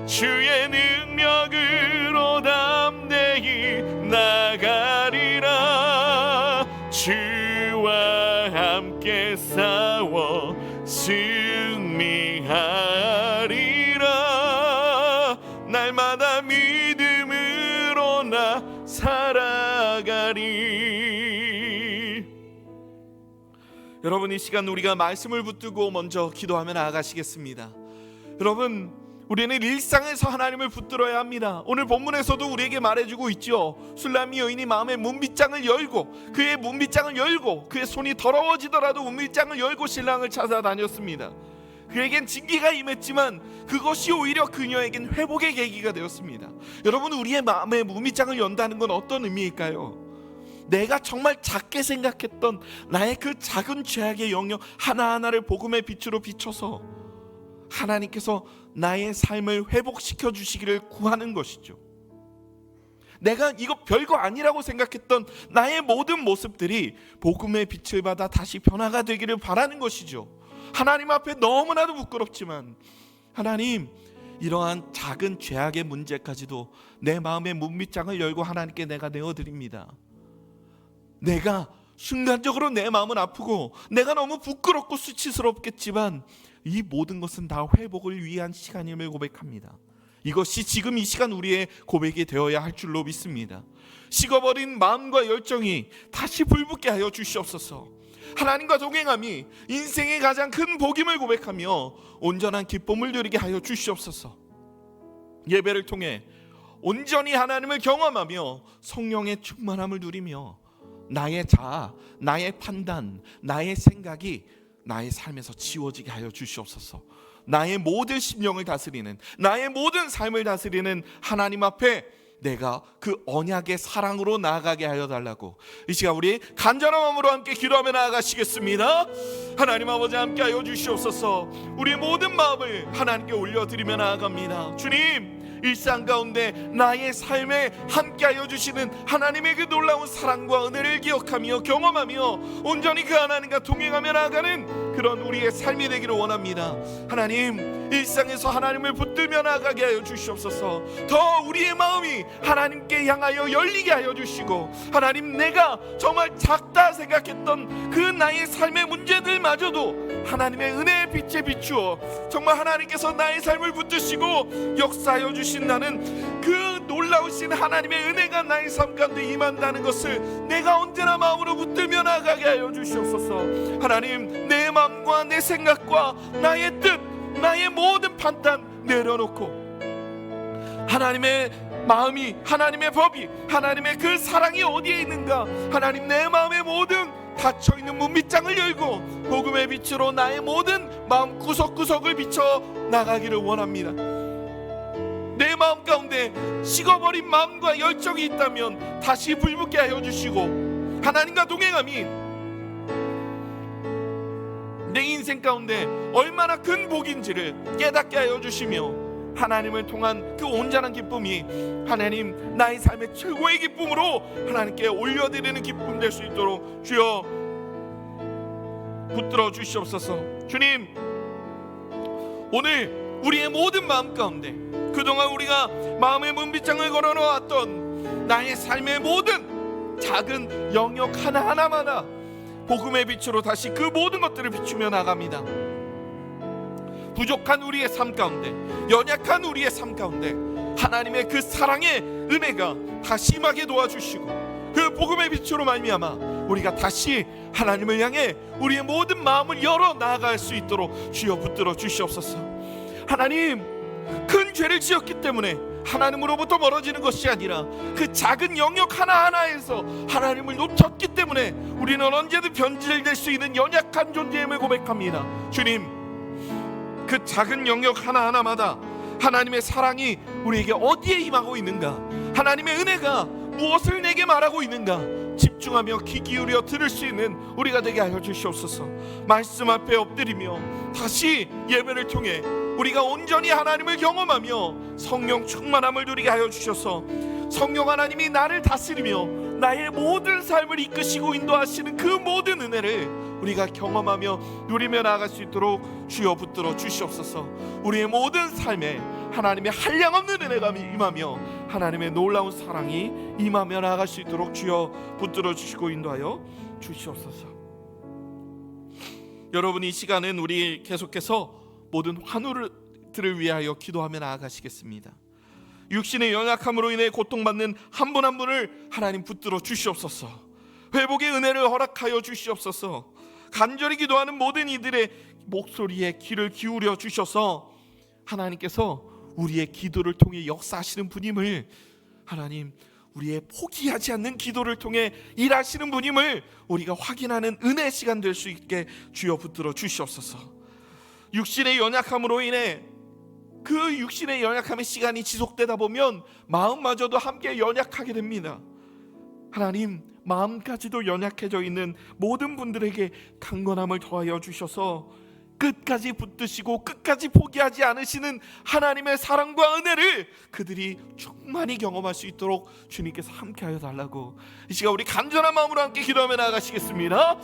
주의 능력으로 담대히 나가리라. 주와 함께 싸워 승리하리라. 날마다 믿음으로 나 살아가리. 여러분, 이 시간 우리가 말씀을 붙들고 먼저 기도하며 나아가시겠습니다. 여러분, 우리는 일상에서 하나님을 붙들어야 합니다. 오늘 본문에서도 우리에게 말해주고 있죠. 술람이 여인이 마음의 문빗장을 열고, 그의 문빗장을 열고, 그의 손이 더러워지더라도 문빗장을 열고 신랑을 찾아다녔습니다. 그에겐 징계가 임했지만 그것이 오히려 그녀에겐 회복의 계기가 되었습니다. 여러분, 우리의 마음의 문빗장을 연다는 건 어떤 의미일까요? 내가 정말 작게 생각했던 나의 그 작은 죄악의 영역 하나하나를 복음의 빛으로 비춰서 하나님께서 나의 삶을 회복시켜 주시기를 구하는 것이죠. 내가 이거 별거 아니라고 생각했던 나의 모든 모습들이 복음의 빛을 받아 다시 변화가 되기를 바라는 것이죠. 하나님 앞에 너무나도 부끄럽지만 하나님, 이러한 작은 죄악의 문제까지도 내 마음의 문빗장을 열고 하나님께 내가 내어드립니다. 내가 순간적으로 내 마음은 아프고 내가 너무 부끄럽고 수치스럽겠지만 이 모든 것은 다 회복을 위한 시간임을 고백합니다. 이것이 지금 이 시간 우리의 고백이 되어야 할 줄로 믿습니다. 식어버린 마음과 열정이 다시 불붙게 하여 주시옵소서. 하나님과 동행함이 인생의 가장 큰 복임을 고백하며 온전한 기쁨을 누리게 하여 주시옵소서. 예배를 통해 온전히 하나님을 경험하며 성령의 충만함을 누리며 나의 자아, 나의 판단, 나의 생각이 나의 삶에서 지워지게 하여 주시옵소서. 나의 모든 심령을 다스리는, 나의 모든 삶을 다스리는 하나님 앞에 내가 그 언약의 사랑으로 나아가게 하여 달라고 이 시간 우리 간절한 마음으로 함께 기도하며 나아가시겠습니다. 하나님 아버지, 함께 하여 주시옵소서. 우리의 모든 마음을 하나님께 올려드리며 나아갑니다. 주님, 일상 가운데 나의 삶에 함께하여 주시는 하나님의 그 놀라운 사랑과 은혜를 기억하며 경험하며 온전히 그 하나님과 동행하며 나아가는 그런 우리의 삶이 되기를 원합니다. 하나님, 일상에서 하나님을 붙들며 나아가게 하여 주시옵소서. 더 우리의 마음이 하나님께 향하여 열리게 하여 주시고, 하나님, 내가 정말 작다 생각했던 그 나의 삶의 문제들마저도 하나님의 은혜의 빛에 비추어 정말 하나님께서 나의 삶을 붙드시고 역사하여 주신다는 그 놀라우신 하나님의 은혜가 나의 삶 가운데 임한다는 것을 내가 언제나 마음으로 붙들며 나아가게 하여 주시옵소서. 하나님, 내 마음과 내 생각과 나의 뜻, 나의 모든 판단 내려놓고 하나님의 마음이, 하나님의 법이, 하나님의 그 사랑이 어디에 있는가, 하나님, 내 마음의 모든 닫혀있는 문빗장을 열고 복음의 빛으로 나의 모든 마음 구석구석을 비춰 나가기를 원합니다. 내 마음 가운데 식어버린 마음과 열정이 있다면 다시 불붙게 하여 주시고, 하나님과 동행함이 내 인생 가운데 얼마나 큰 복인지를 깨닫게 하여 주시며, 하나님을 통한 그 온전한 기쁨이 하나님 나의 삶의 최고의 기쁨으로 하나님께 올려드리는 기쁨 될 수 있도록 주여 붙들어 주시옵소서. 주님, 오늘 우리의 모든 마음 가운데 그동안 우리가 마음의 문빗장을 걸어놓았던 나의 삶의 모든 작은 영역 하나하나마다 복음의 빛으로 다시 그 모든 것들을 비추며 나갑니다. 부족한 우리의 삶 가운데, 연약한 우리의 삶 가운데 하나님의 그 사랑의 은혜가 다시 임하게 도와주시고, 그 복음의 빛으로 말미암아 우리가 다시 하나님을 향해 우리의 모든 마음을 열어 나아갈 수 있도록 주여 붙들어 주시옵소서. 하나님, 큰 죄를 지었기 때문에 하나님으로부터 멀어지는 것이 아니라 그 작은 영역 하나하나에서 하나님을 놓쳤기 때문에 우리는 언제든 변질될 수 있는 연약한 존재임을 고백합니다. 주님, 그 작은 영역 하나하나마다 하나님의 사랑이 우리에게 어디에 임하고 있는가, 하나님의 은혜가 무엇을 내게 말하고 있는가 집중하며 귀 기울여 들을 수 있는 우리가 되게 하여 주시옵소서. 말씀 앞에 엎드리며 다시 예배를 통해 우리가 온전히 하나님을 경험하며 성령 충만함을 누리게 하여 주셔서 성령 하나님이 나를 다스리며 나의 모든 삶을 이끄시고 인도하시는 그 모든 은혜를 우리가 경험하며 누리며 나아갈 수 있도록 주여 붙들어 주시옵소서. 우리의 모든 삶에 하나님의 한량없는 은혜가 임하며 하나님의 놀라운 사랑이 임하며 나아갈 수 있도록 주여 붙들어 주시고 인도하여 주시옵소서. 여러분, 이 시간은 우리 계속해서 모든 환우들을 위하여 기도하며 나아가시겠습니다. 육신의 연약함으로 인해 고통받는 한 분 한 분을 하나님 붙들어 주시옵소서. 회복의 은혜를 허락하여 주시옵소서. 간절히 기도하는 모든 이들의 목소리에 귀를 기울여 주셔서 하나님께서 우리의 기도를 통해 역사하시는 분임을, 하나님 우리의 포기하지 않는 기도를 통해 일하시는 분임을 우리가 확인하는 은혜 시간 될 수 있게 주여 붙들어 주시옵소서. 육신의 연약함으로 인해 그 육신의 연약함의 시간이 지속되다 보면 마음마저도 함께 연약하게 됩니다. 하나님, 마음까지도 연약해져 있는 모든 분들에게 강건함을 더하여 주셔서 끝까지 붙드시고 끝까지 포기하지 않으시는 하나님의 사랑과 은혜를 그들이 충만히 경험할 수 있도록 주님께서 함께하여 달라고 이 시간 우리 간절한 마음으로 함께 기도하며 나아가시겠습니다.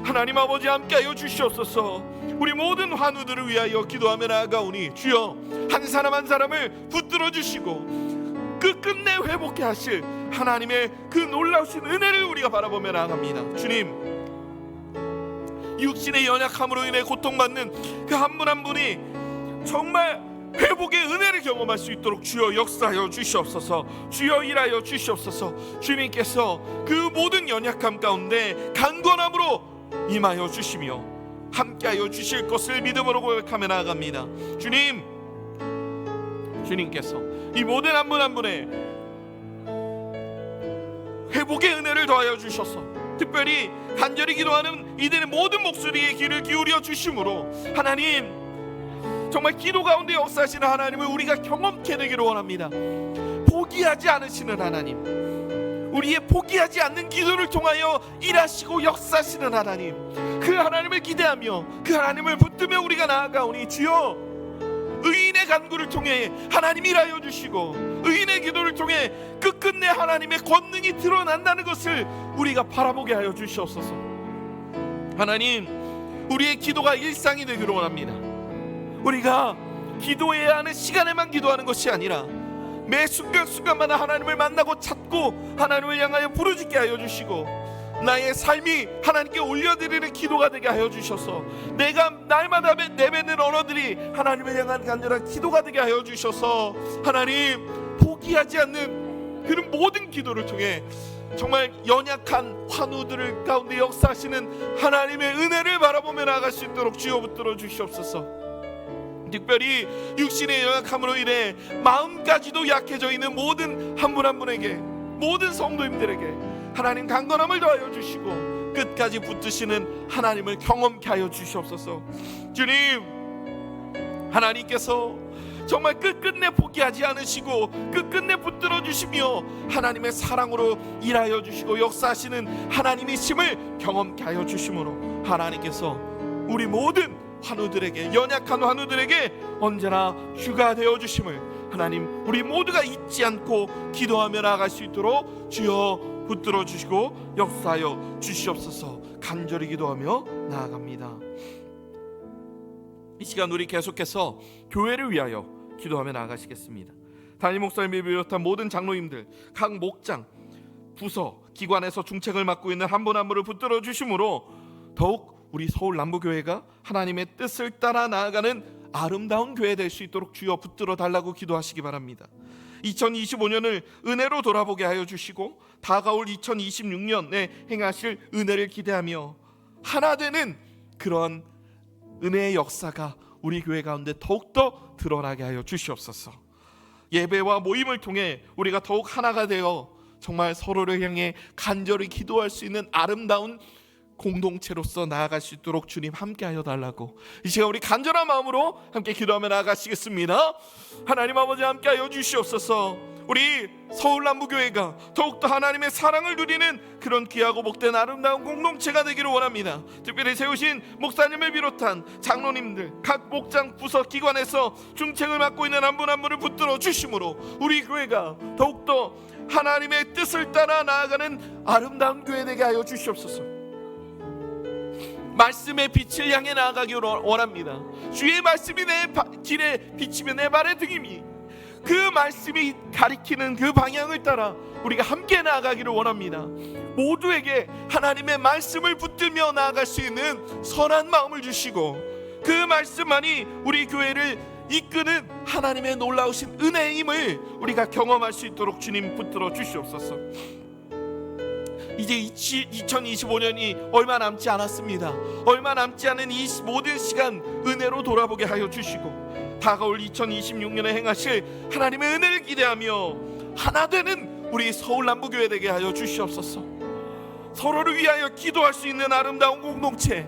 하나님 아버지, 함께하여 주시옵소서. 우리 모든 환우들을 위하여 기도하며 나아가오니 주여 한 사람 한 사람을 붙들어 주시고 끝끝내 회복케 하실 하나님의 그 놀라우신 은혜를 우리가 바라보며 나아갑니다. 주님, 육신의 연약함으로 인해 고통받는 그 한 분 한 분이 정말 회복의 은혜를 경험할 수 있도록 주여 역사하여 주시옵소서. 주여 일하여 주시옵소서. 주님께서 그 모든 연약함 가운데 강건함으로 임하여 주시며 함께하여 주실 것을 믿음으로 고백하며 나아갑니다. 주님께서 이 모든 한 분 한 분의 회복의 은혜를 더하여 주셔서 특별히 간절히 기도하는 이들의 모든 목소리에 귀를 기울여 주심으로 하나님, 정말 기도 가운데 역사하시는 하나님을 우리가 경험케 되기를 원합니다. 포기하지 않으시는 하나님, 우리의 포기하지 않는 기도를 통하여 일하시고 역사하시는 하나님, 그 하나님을 기대하며 그 하나님을 붙들며 우리가 나아가오니 주여 의인의 간구를 통해 하나님 일하여 주시고 의인의 기도를 통해 끝끝내 하나님의 권능이 드러난다는 것을 우리가 바라보게 하여 주시옵소서. 하나님, 우리의 기도가 일상이 되기를 원합니다. 우리가 기도해야 하는 시간에만 기도하는 것이 아니라 매 순간순간마다 하나님을 만나고 찾고 하나님을 향하여 부르짖게 하여 주시고 나의 삶이 하나님께 올려드리는 기도가 되게 하여 주셔서 내가 날마다 내뱉는 언어들이 하나님을 향한 간절한 기도가 되게 하여 주셔서 하나님, 포기하지 않는 그런 모든 기도를 통해 정말 연약한 환우들을 가운데 역사하시는 하나님의 은혜를 바라보며 나아갈 수 있도록 주여 붙들어 주시옵소서. 특별히 육신의 연약함으로 인해 마음까지도 약해져 있는 모든 한 분 한 분에게, 모든 성도님들에게 하나님 강건함을 더하여 주시고 끝까지 붙드시는 하나님을 경험케 하여 주시옵소서. 주님, 하나님께서 정말 끝끝내 포기하지 않으시고 끝끝내 붙들어 주시며 하나님의 사랑으로 일하여 주시고 역사하시는 하나님이심을 경험케 하여 주심으로 하나님께서 우리 모든 환우들에게, 연약한 환우들에게 언제나 주가 되어 주심을 하나님 우리 모두가 잊지 않고 기도하며 나아갈 수 있도록 주여 붙들어 주시고 역사하여 주시옵소서. 간절히 기도하며 나아갑니다. 이 시간 우리 계속해서 교회를 위하여 기도하며 나아가시겠습니다. 담임 목사님을 비롯한 모든 장로님들, 각 목장, 부서, 기관에서 중책을 맡고 있는 한 분 한 분을 붙들어 주심으로 더욱 우리 서울 남부교회가 하나님의 뜻을 따라 나아가는 아름다운 교회 될 수 있도록 주여 붙들어 달라고 기도하시기 바랍니다. 2025년을 은혜로 돌아보게 하여 주시고 다가올 2026년에 행하실 은혜를 기대하며 하나 되는 그런 은혜의 역사가 우리 교회 가운데 더욱더 드러나게 하여 주시옵소서. 예배와 모임을 통해 우리가 더욱 하나가 되어 정말 서로를 향해 간절히 기도할 수 있는 아름다운 공동체로서 나아갈 수 있도록 주님 함께하여 달라고 이 시간 우리 간절한 마음으로 함께 기도하며 나아가시겠습니다. 하나님 아버지 함께하여 주시옵소서. 우리 서울 남부교회가 더욱더 하나님의 사랑을 누리는 그런 귀하고 복된 아름다운 공동체가 되기를 원합니다. 특별히 세우신 목사님을 비롯한 장로님들, 각 목장 부서 기관에서 중책을 맡고 있는 한 분 한 분을 붙들어 주심으로 우리 교회가 더욱더 하나님의 뜻을 따라 나아가는 아름다운 교회 되게 하여 주시옵소서. 말씀의 빛을 향해 나아가기를 원합니다. 주의 말씀이 내 길에 비치며 내 발의 등이니 그 말씀이 가리키는 그 방향을 따라 우리가 함께 나아가기를 원합니다. 모두에게 하나님의 말씀을 붙들며 나아갈 수 있는 선한 마음을 주시고 그 말씀만이 우리 교회를 이끄는 하나님의 놀라우신 은혜의 힘을 우리가 경험할 수 있도록 주님 붙들어 주시옵소서. 이제 2025년이 얼마 남지 않았습니다. 얼마 남지 않은 이 모든 시간 은혜로 돌아보게 하여 주시고 다가올 2026년에 행하실 하나님의 은혜를 기대하며 하나 되는 우리 서울 남부교회 되게 하여 주시옵소서. 서로를 위하여 기도할 수 있는 아름다운 공동체,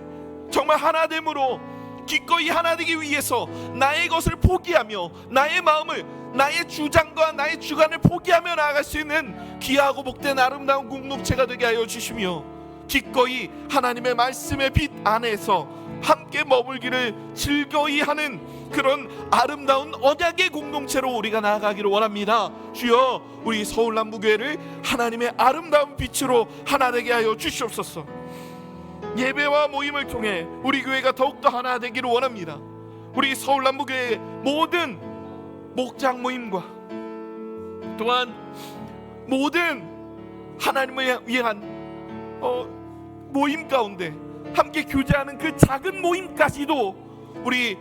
정말 하나됨으로 기꺼이 하나 되기 위해서 나의 것을 포기하며 나의 마음을, 나의 주장과 나의 주관을 포기하며 나아갈 수 있는 귀하고 복된 아름다운 공동체가 되게 하여 주시며 기꺼이 하나님의 말씀의 빛 안에서 함께 머물기를 즐거이 하는 그런 아름다운 언약의 공동체로 우리가 나아가기를 원합니다. 주여 우리 서울 남부교회를 하나님의 아름다운 빛으로 하나 되게 하여 주시옵소서. 예배와 모임을 통해 우리 교회가 더욱더 하나 되기를 원합니다. 우리 서울 남부교회의 모든 목장 모임과 또한 모든 하나님을 위한 모임 가운데 함께 교제하는 그 작은 모임까지도 우리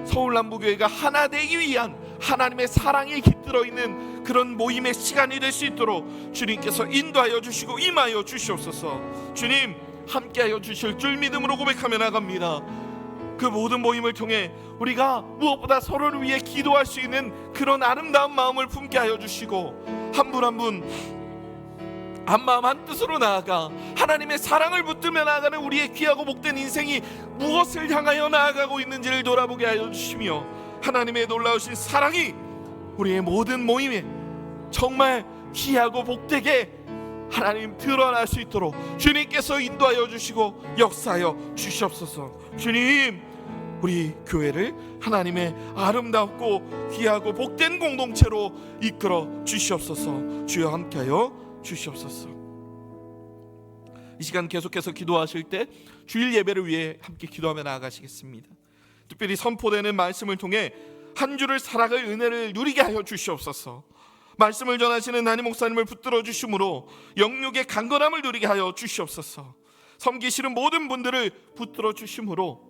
서울 남부교회가 하나 되기 위한 하나님의 사랑이 깃들어 있는 그런 모임의 시간이 될 수 있도록 주님께서 인도하여 주시고 임하여 주시옵소서. 주님 함께하여 주실 줄 믿음으로 고백하며 나갑니다. 그 모든 모임을 통해 우리가 무엇보다 서로를 위해 기도할 수 있는 그런 아름다운 마음을 품게 하여 주시고 한 분 한 분 한마음 한뜻으로 나아가 하나님의 사랑을 붙들며 나아가는 우리의 귀하고 복된 인생이 무엇을 향하여 나아가고 있는지를 돌아보게 하여 주시며 하나님의 놀라우신 사랑이 우리의 모든 모임에 정말 귀하고 복되게 하나님 드러날 수 있도록 주님께서 인도하여 주시고 역사하여 주시옵소서. 주님 우리 교회를 하나님의 아름답고 귀하고 복된 공동체로 이끌어 주시옵소서. 주여 함께하여 주시옵소서. 이 시간 계속해서 기도하실 때 주일 예배를 위해 함께 기도하며 나아가시겠습니다. 특별히 선포되는 말씀을 통해 한 주를 살아갈 은혜를 누리게 하여 주시옵소서. 말씀을 전하시는 담임 목사님을 붙들어 주심으로 영육의 강건함을 누리게 하여 주시옵소서. 섬기시는 모든 분들을 붙들어 주심으로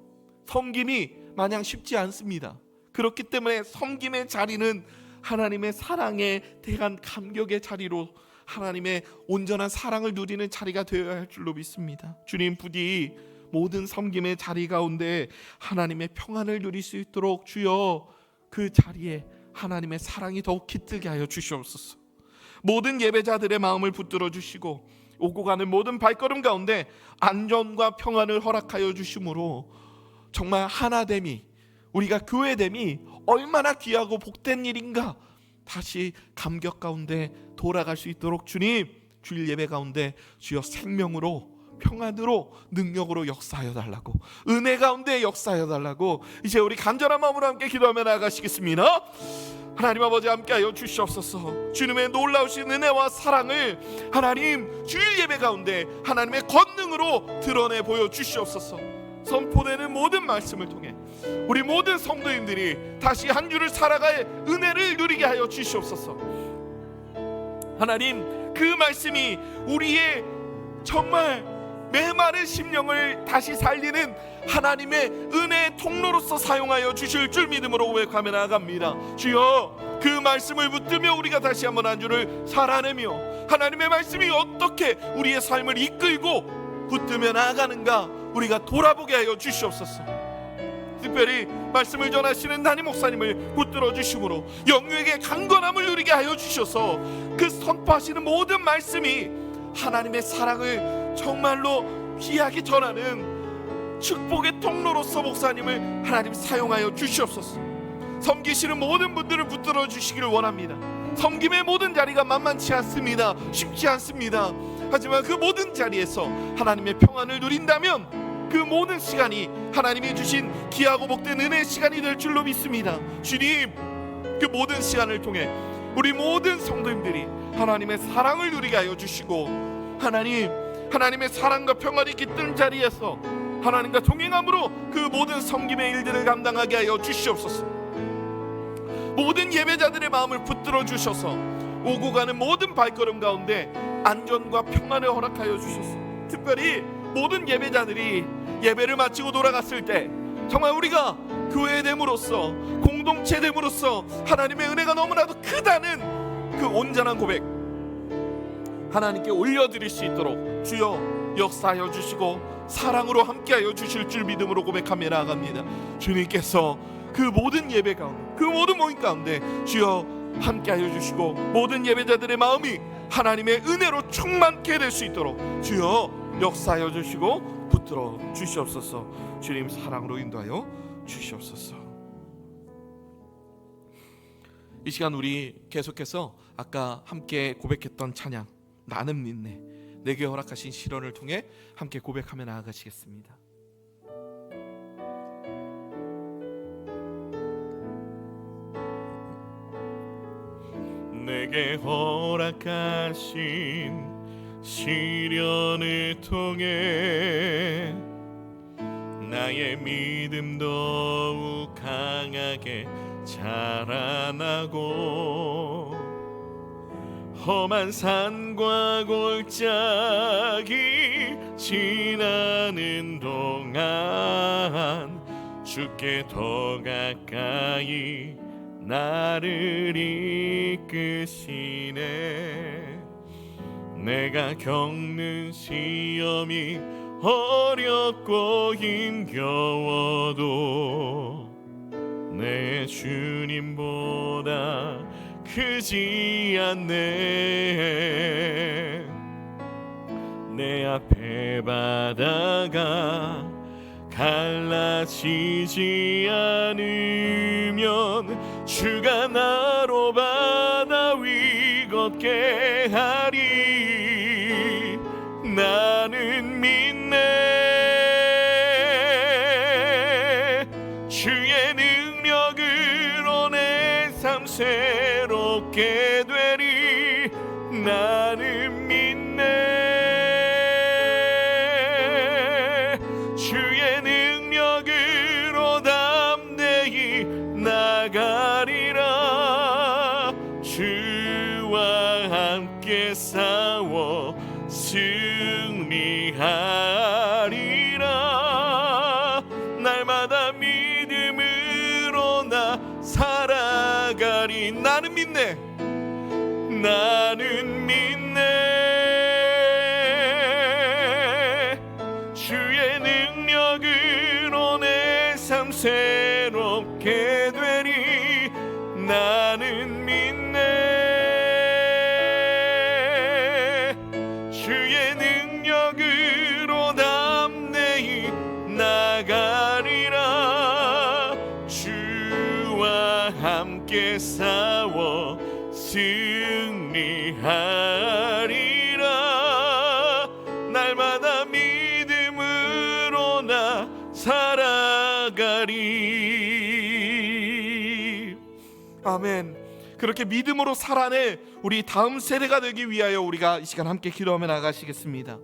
섬김이 마냥 쉽지 않습니다. 그렇기 때문에 섬김의 자리는 하나님의 사랑에 대한 감격의 자리로 하나님의 온전한 사랑을 누리는 자리가 되어야 할 줄로 믿습니다. 주님 부디 모든 섬김의 자리 가운데 하나님의 평안을 누릴 수 있도록 주여 그 자리에 하나님의 사랑이 더욱 깃들게 하여 주시옵소서. 모든 예배자들의 마음을 붙들어 주시고 오고 가는 모든 발걸음 가운데 안전과 평안을 허락하여 주심으로 정말 하나됨이 우리가 교회됨이 얼마나 귀하고 복된 일인가 다시 감격 가운데 돌아갈 수 있도록 주님, 주일 예배 가운데 주여 생명으로, 평안으로, 능력으로 역사하여 달라고, 은혜 가운데 역사하여 달라고 이제 우리 간절한 마음으로 함께 기도하며 나아가시겠습니다. 하나님 아버지, 함께하여 주시옵소서. 주님의 놀라우신 은혜와 사랑을 하나님 주일 예배 가운데 하나님의 권능으로 드러내 보여 주시옵소서. 선포되는 모든 말씀을 통해 우리 모든 성도님들이 다시 한 주를 살아갈 은혜를 누리게 하여 주시옵소서. 하나님, 그 말씀이 우리의 정말 메마른 심령을 다시 살리는 하나님의 은혜의 통로로서 사용하여 주실 줄 믿음으로 고백하며 나아갑니다. 주여, 그 말씀을 붙들며 우리가 다시 한번 한 주를 살아내며 하나님의 말씀이 어떻게 우리의 삶을 이끌고 붙들며 나아가는가 우리가 돌아보게 하여 주시옵소서. 특별히 말씀을 전하시는 담임 목사님을 붙들어 주심으로 영유에게 강건함을 누리게 하여 주셔서 그 선포하시는 모든 말씀이 하나님의 사랑을 정말로 귀하게 전하는 축복의 통로로서 목사님을 하나님 사용하여 주시옵소서. 섬기시는 모든 분들을 붙들어 주시기를 원합니다. 섬김의 모든 자리가 만만치 않습니다. 쉽지 않습니다. 하지만 그 모든 자리에서 하나님의 평안을 누린다면 그 모든 시간이 하나님이 주신 귀하고 복된 은혜의 시간이 될 줄로 믿습니다. 주님, 그 모든 시간을 통해 우리 모든 성도님들이 하나님의 사랑을 누리게 하여 주시고 하나님의 사랑과 평안이 깃든 자리에서 하나님과 동행함으로 그 모든 섬김의 일들을 감당하게 하여 주시옵소서. 모든 예배자들의 마음을 붙들어 주셔서 오고 가는 모든 발걸음 가운데 안전과 평안을 허락하여 주셔서 특별히 모든 예배자들이 예배를 마치고 돌아갔을 때 정말 우리가 교회됨으로써 공동체됨으로써 하나님의 은혜가 너무나도 크다는 그 온전한 고백 하나님께 올려드릴 수 있도록 주여 역사하여 주시고 사랑으로 함께하여 주실 줄 믿음으로 고백하며 나아갑니다. 주님께서 그 모든 예배 가운데 그 모든 모임 가운데 주여 함께하여 주시고 모든 예배자들의 마음이 하나님의 은혜로 충만케 될 수 있도록 주여 역사하여 주시고 붙들어 주시옵소서. 주님 사랑으로 인도하여 주시옵소서. 이 시간 우리 계속해서 아까 함께 고백했던 찬양 나는 믿네, 내게 허락하신 실현을 통해 함께 고백하며 나아가시겠습니다. 내게 허락하신 시련을 통해 나의 믿음 더욱 강하게 자라나고 험한 산과 골짜기 지나는 동안 주께 더 가까이 나를 이끄시네. 내가 겪는 시험이 어렵고 힘겨워도 내 주님보다 크지 않네. 내 앞에 바다가 갈라지지 않으면 주가 나로 바다 위 걷게 하리. 나는 믿네. 주의 능력으로 내 삶 새롭게 되리. 나는 믿네. 주의 능력으로 담대히 나가리라. 주와 함께 싸워 승리하리라. 날마다 믿음으로 나 살아가리. 나는 믿네. 나는 믿네. 주의 능력으로 내 삶 새롭게 되리. 나는 믿네. 주의 능력으로 담대히 나가리라. 주 함께 싸워 승리하리라. 날마다 믿음으로 나 살아가리. 아멘. 그렇게 믿음으로 살아낼 우리 다음 세대가 되기 위하여 우리가 이 시간 함께 기도하며 나가시겠습니다.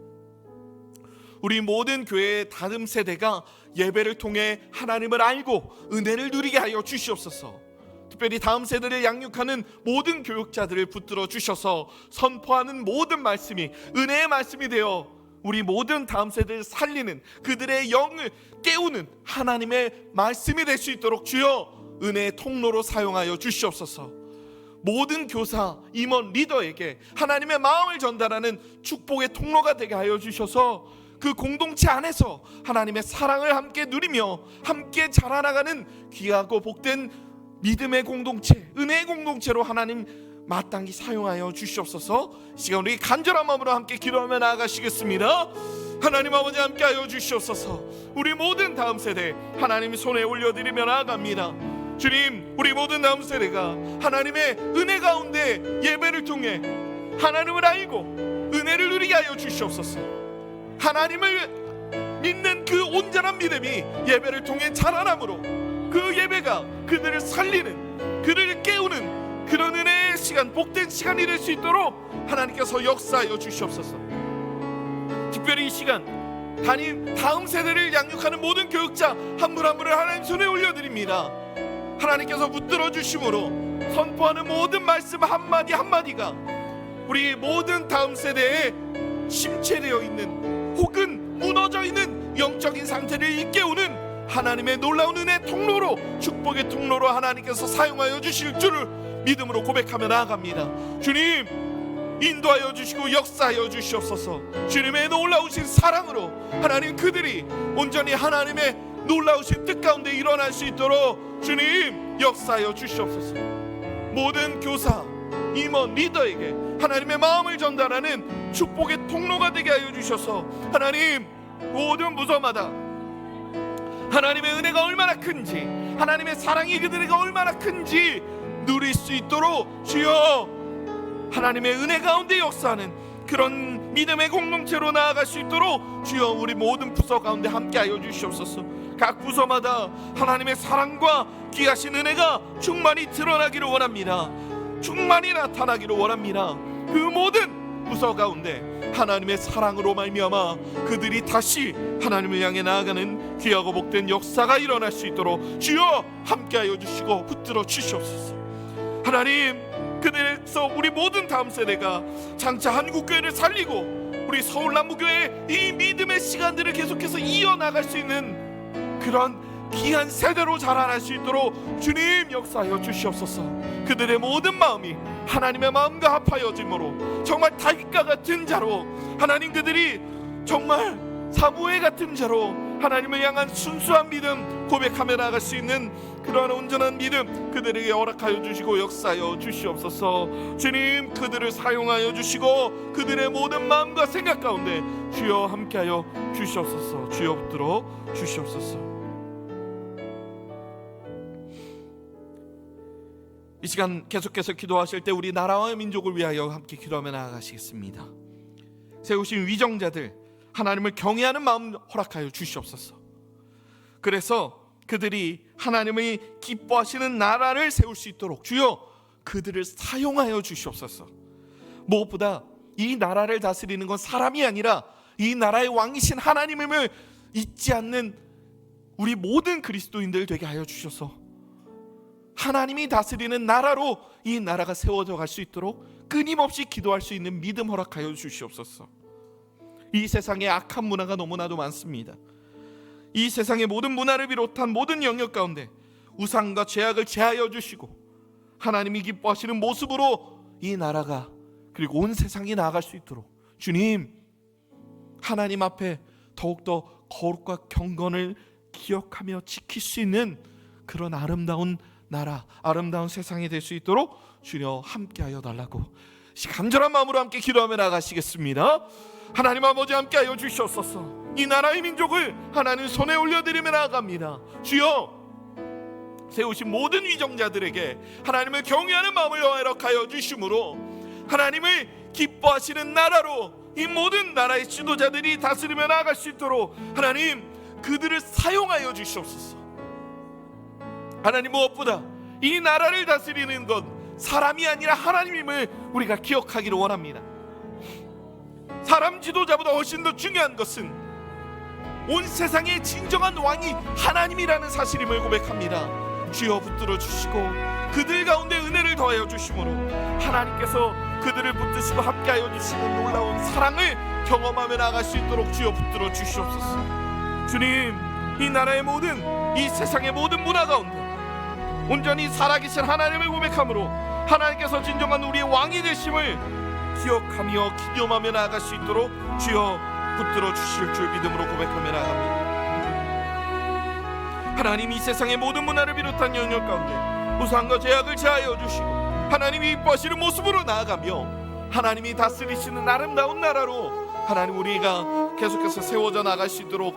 우리 모든 교회의 다음 세대가 예배를 통해 하나님을 알고 은혜를 누리게 하여 주시옵소서. 특별히 다음 세대를 양육하는 모든 교육자들을 붙들어 주셔서 선포하는 모든 말씀이 은혜의 말씀이 되어 우리 모든 다음 세대를 살리는, 그들의 영을 깨우는 하나님의 말씀이 될 수 있도록 주여 은혜의 통로로 사용하여 주시옵소서. 모든 교사, 임원, 리더에게 하나님의 마음을 전달하는 축복의 통로가 되게 하여 주셔서 그 공동체 안에서 하나님의 사랑을 함께 누리며 함께 자라나가는 귀하고 복된 믿음의 공동체, 은혜의 공동체로 하나님 마땅히 사용하여 주시옵소서. 이 시간 우리 간절한 마음으로 함께 기도하며 나아가시겠습니다. 하나님 아버지 함께하여 주시옵소서. 우리 모든 다음 세대 하나님 손에 올려드리며 나아갑니다. 주님, 우리 모든 다음 세대가 하나님의 은혜 가운데 예배를 통해 하나님을 알고 은혜를 누리게 하여 주시옵소서. 하나님을 믿는 그 온전한 믿음이 예배를 통해 자라남으로 그 예배가 그들을 살리는, 그들을 깨우는 그런 은혜의 시간, 복된 시간이 될 수 있도록 하나님께서 역사하여 주시옵소서. 특별히 이 시간 다음 세대를 양육하는 모든 교육자 한 분 한 분을 하나님 손에 올려드립니다. 하나님께서 붙들어 주심으로 선포하는 모든 말씀 한마디 한마디가 우리 모든 다음 세대에 침체되어 있는 혹은 무너져 있는 영적인 상태를 일깨우는 하나님의 놀라운 은혜의 통로로, 축복의 통로로 하나님께서 사용하여 주실 줄을 믿음으로 고백하며 나아갑니다. 주님, 인도하여 주시고 역사하여 주시옵소서. 주님의 놀라우신 사랑으로 하나님 그들이 온전히 하나님의 놀라우신 뜻 가운데 일어날 수 있도록 주님 역사하여 주시옵소서. 모든 교사, 임원, 리더에게 하나님의 마음을 전달하는 축복의 통로가 되게 하여 주셔서 하나님 모든 부서마다 하나님의 은혜가 얼마나 큰지, 하나님의 사랑이 그들에게 얼마나 큰지 누릴 수 있도록 주여 하나님의 은혜 가운데 역사하는 그런 믿음의 공동체로 나아갈 수 있도록 주여 우리 모든 부서 가운데 함께하여 주시옵소서. 각 부서마다 하나님의 사랑과 귀하신 은혜가 충만히 드러나기를 원합니다. 충만히 나타나기를 원합니다. 그 모든 부서 가운데 하나님의 사랑으로 말미암아 그들이 다시 하나님을 향해 나아가는 귀하고 복된 역사가 일어날 수 있도록 주여 함께하여 주시고 붙들어 주시옵소서. 하나님, 그들에서 우리 모든 다음 세대가 장차 한국교회를 살리고 우리 서울남부교회 이 믿음의 시간들을 계속해서 이어나갈 수 있는 그런 귀한 세대로 자라날 수 있도록 주님 역사하여 주시옵소서. 그들의 모든 마음이 하나님의 마음과 합하여짐으로 정말 다윗과 같은 자로, 하나님 그들이 정말 사무엘 같은 자로 하나님을 향한 순수한 믿음 고백하며 나아갈 수 있는 그러한 온전한 믿음 그들에게 허락하여 주시고 역사하여 주시옵소서. 주님, 그들을 사용하여 주시고 그들의 모든 마음과 생각 가운데 주여 함께하여 주시옵소서. 주여 붙들어 주시옵소서. 이 시간 계속해서 기도하실 때 우리 나라와 민족을 위하여 함께 기도하며 나아가시겠습니다. 세우신 위정자들 하나님을 경외하는 마음 허락하여 주시옵소서. 그래서 그들이 하나님의 기뻐하시는 나라를 세울 수 있도록 주여 그들을 사용하여 주시옵소서. 무엇보다 이 나라를 다스리는 건 사람이 아니라 이 나라의 왕이신 하나님임을 잊지 않는 우리 모든 그리스도인들 되게 하여 주셔서 하나님이 다스리는 나라로 이 나라가 세워져 갈 수 있도록 끊임없이 기도할 수 있는 믿음 허락하여 주시옵소서. 이 세상에 악한 문화가 너무나도 많습니다. 이 세상의 모든 문화를 비롯한 모든 영역 가운데 우상과 죄악을 제하여 주시고 하나님이 기뻐하시는 모습으로 이 나라가 그리고 온 세상이 나아갈 수 있도록 주님, 하나님 앞에 더욱더 거룩과 경건을 기억하며 지킬 수 있는 그런 아름다운 나라, 아름다운 세상이 될 수 있도록 주여 함께하여 달라고 간절한 마음으로 함께 기도하며 나가시겠습니다. 하나님 아버지 함께하여 주시옵소서. 이 나라의 민족을 하나님 손에 올려드리며 나아갑니다. 주여, 세우신 모든 위정자들에게 하나님을 경외하는 마음을 허락하여 주심으로 하나님을 기뻐하시는 나라로 이 모든 나라의 지도자들이 다스리며 나아갈 수 있도록 하나님 그들을 사용하여 주시옵소서. 하나님, 무엇보다 이 나라를 다스리는 건 사람이 아니라 하나님임을 우리가 기억하기를 원합니다. 사람 지도자보다 훨씬 더 중요한 것은 온 세상의 진정한 왕이 하나님이라는 사실임을 고백합니다. 주여 붙들어 주시고 그들 가운데 은혜를 더하여 주심으로 하나님께서 그들을 붙드시고 함께하여 주시는 놀라운 사랑을 경험하며 나아갈 수 있도록 주여 붙들어 주시옵소서. 주님, 이 나라의 모든, 이 세상의 모든 문화 가운데 온전히 살아계신 하나님을 고백함으로 하나님께서 진정한 우리의 왕이 되심을 기억하며 기념하며 나아갈 수 있도록 주여 붙들어 주실 줄 믿음으로 고백하며 나아갑니다. 하나님, 이 세상의 모든 문화를 비롯한 영역 가운데 우상과 죄악을 제하여 주시고 하나님이 이뻐하시는 모습으로 나아가며 하나님이 다스리시는 아름다운 나라로 하나님 우리가 계속해서 세워져 나갈 수 있도록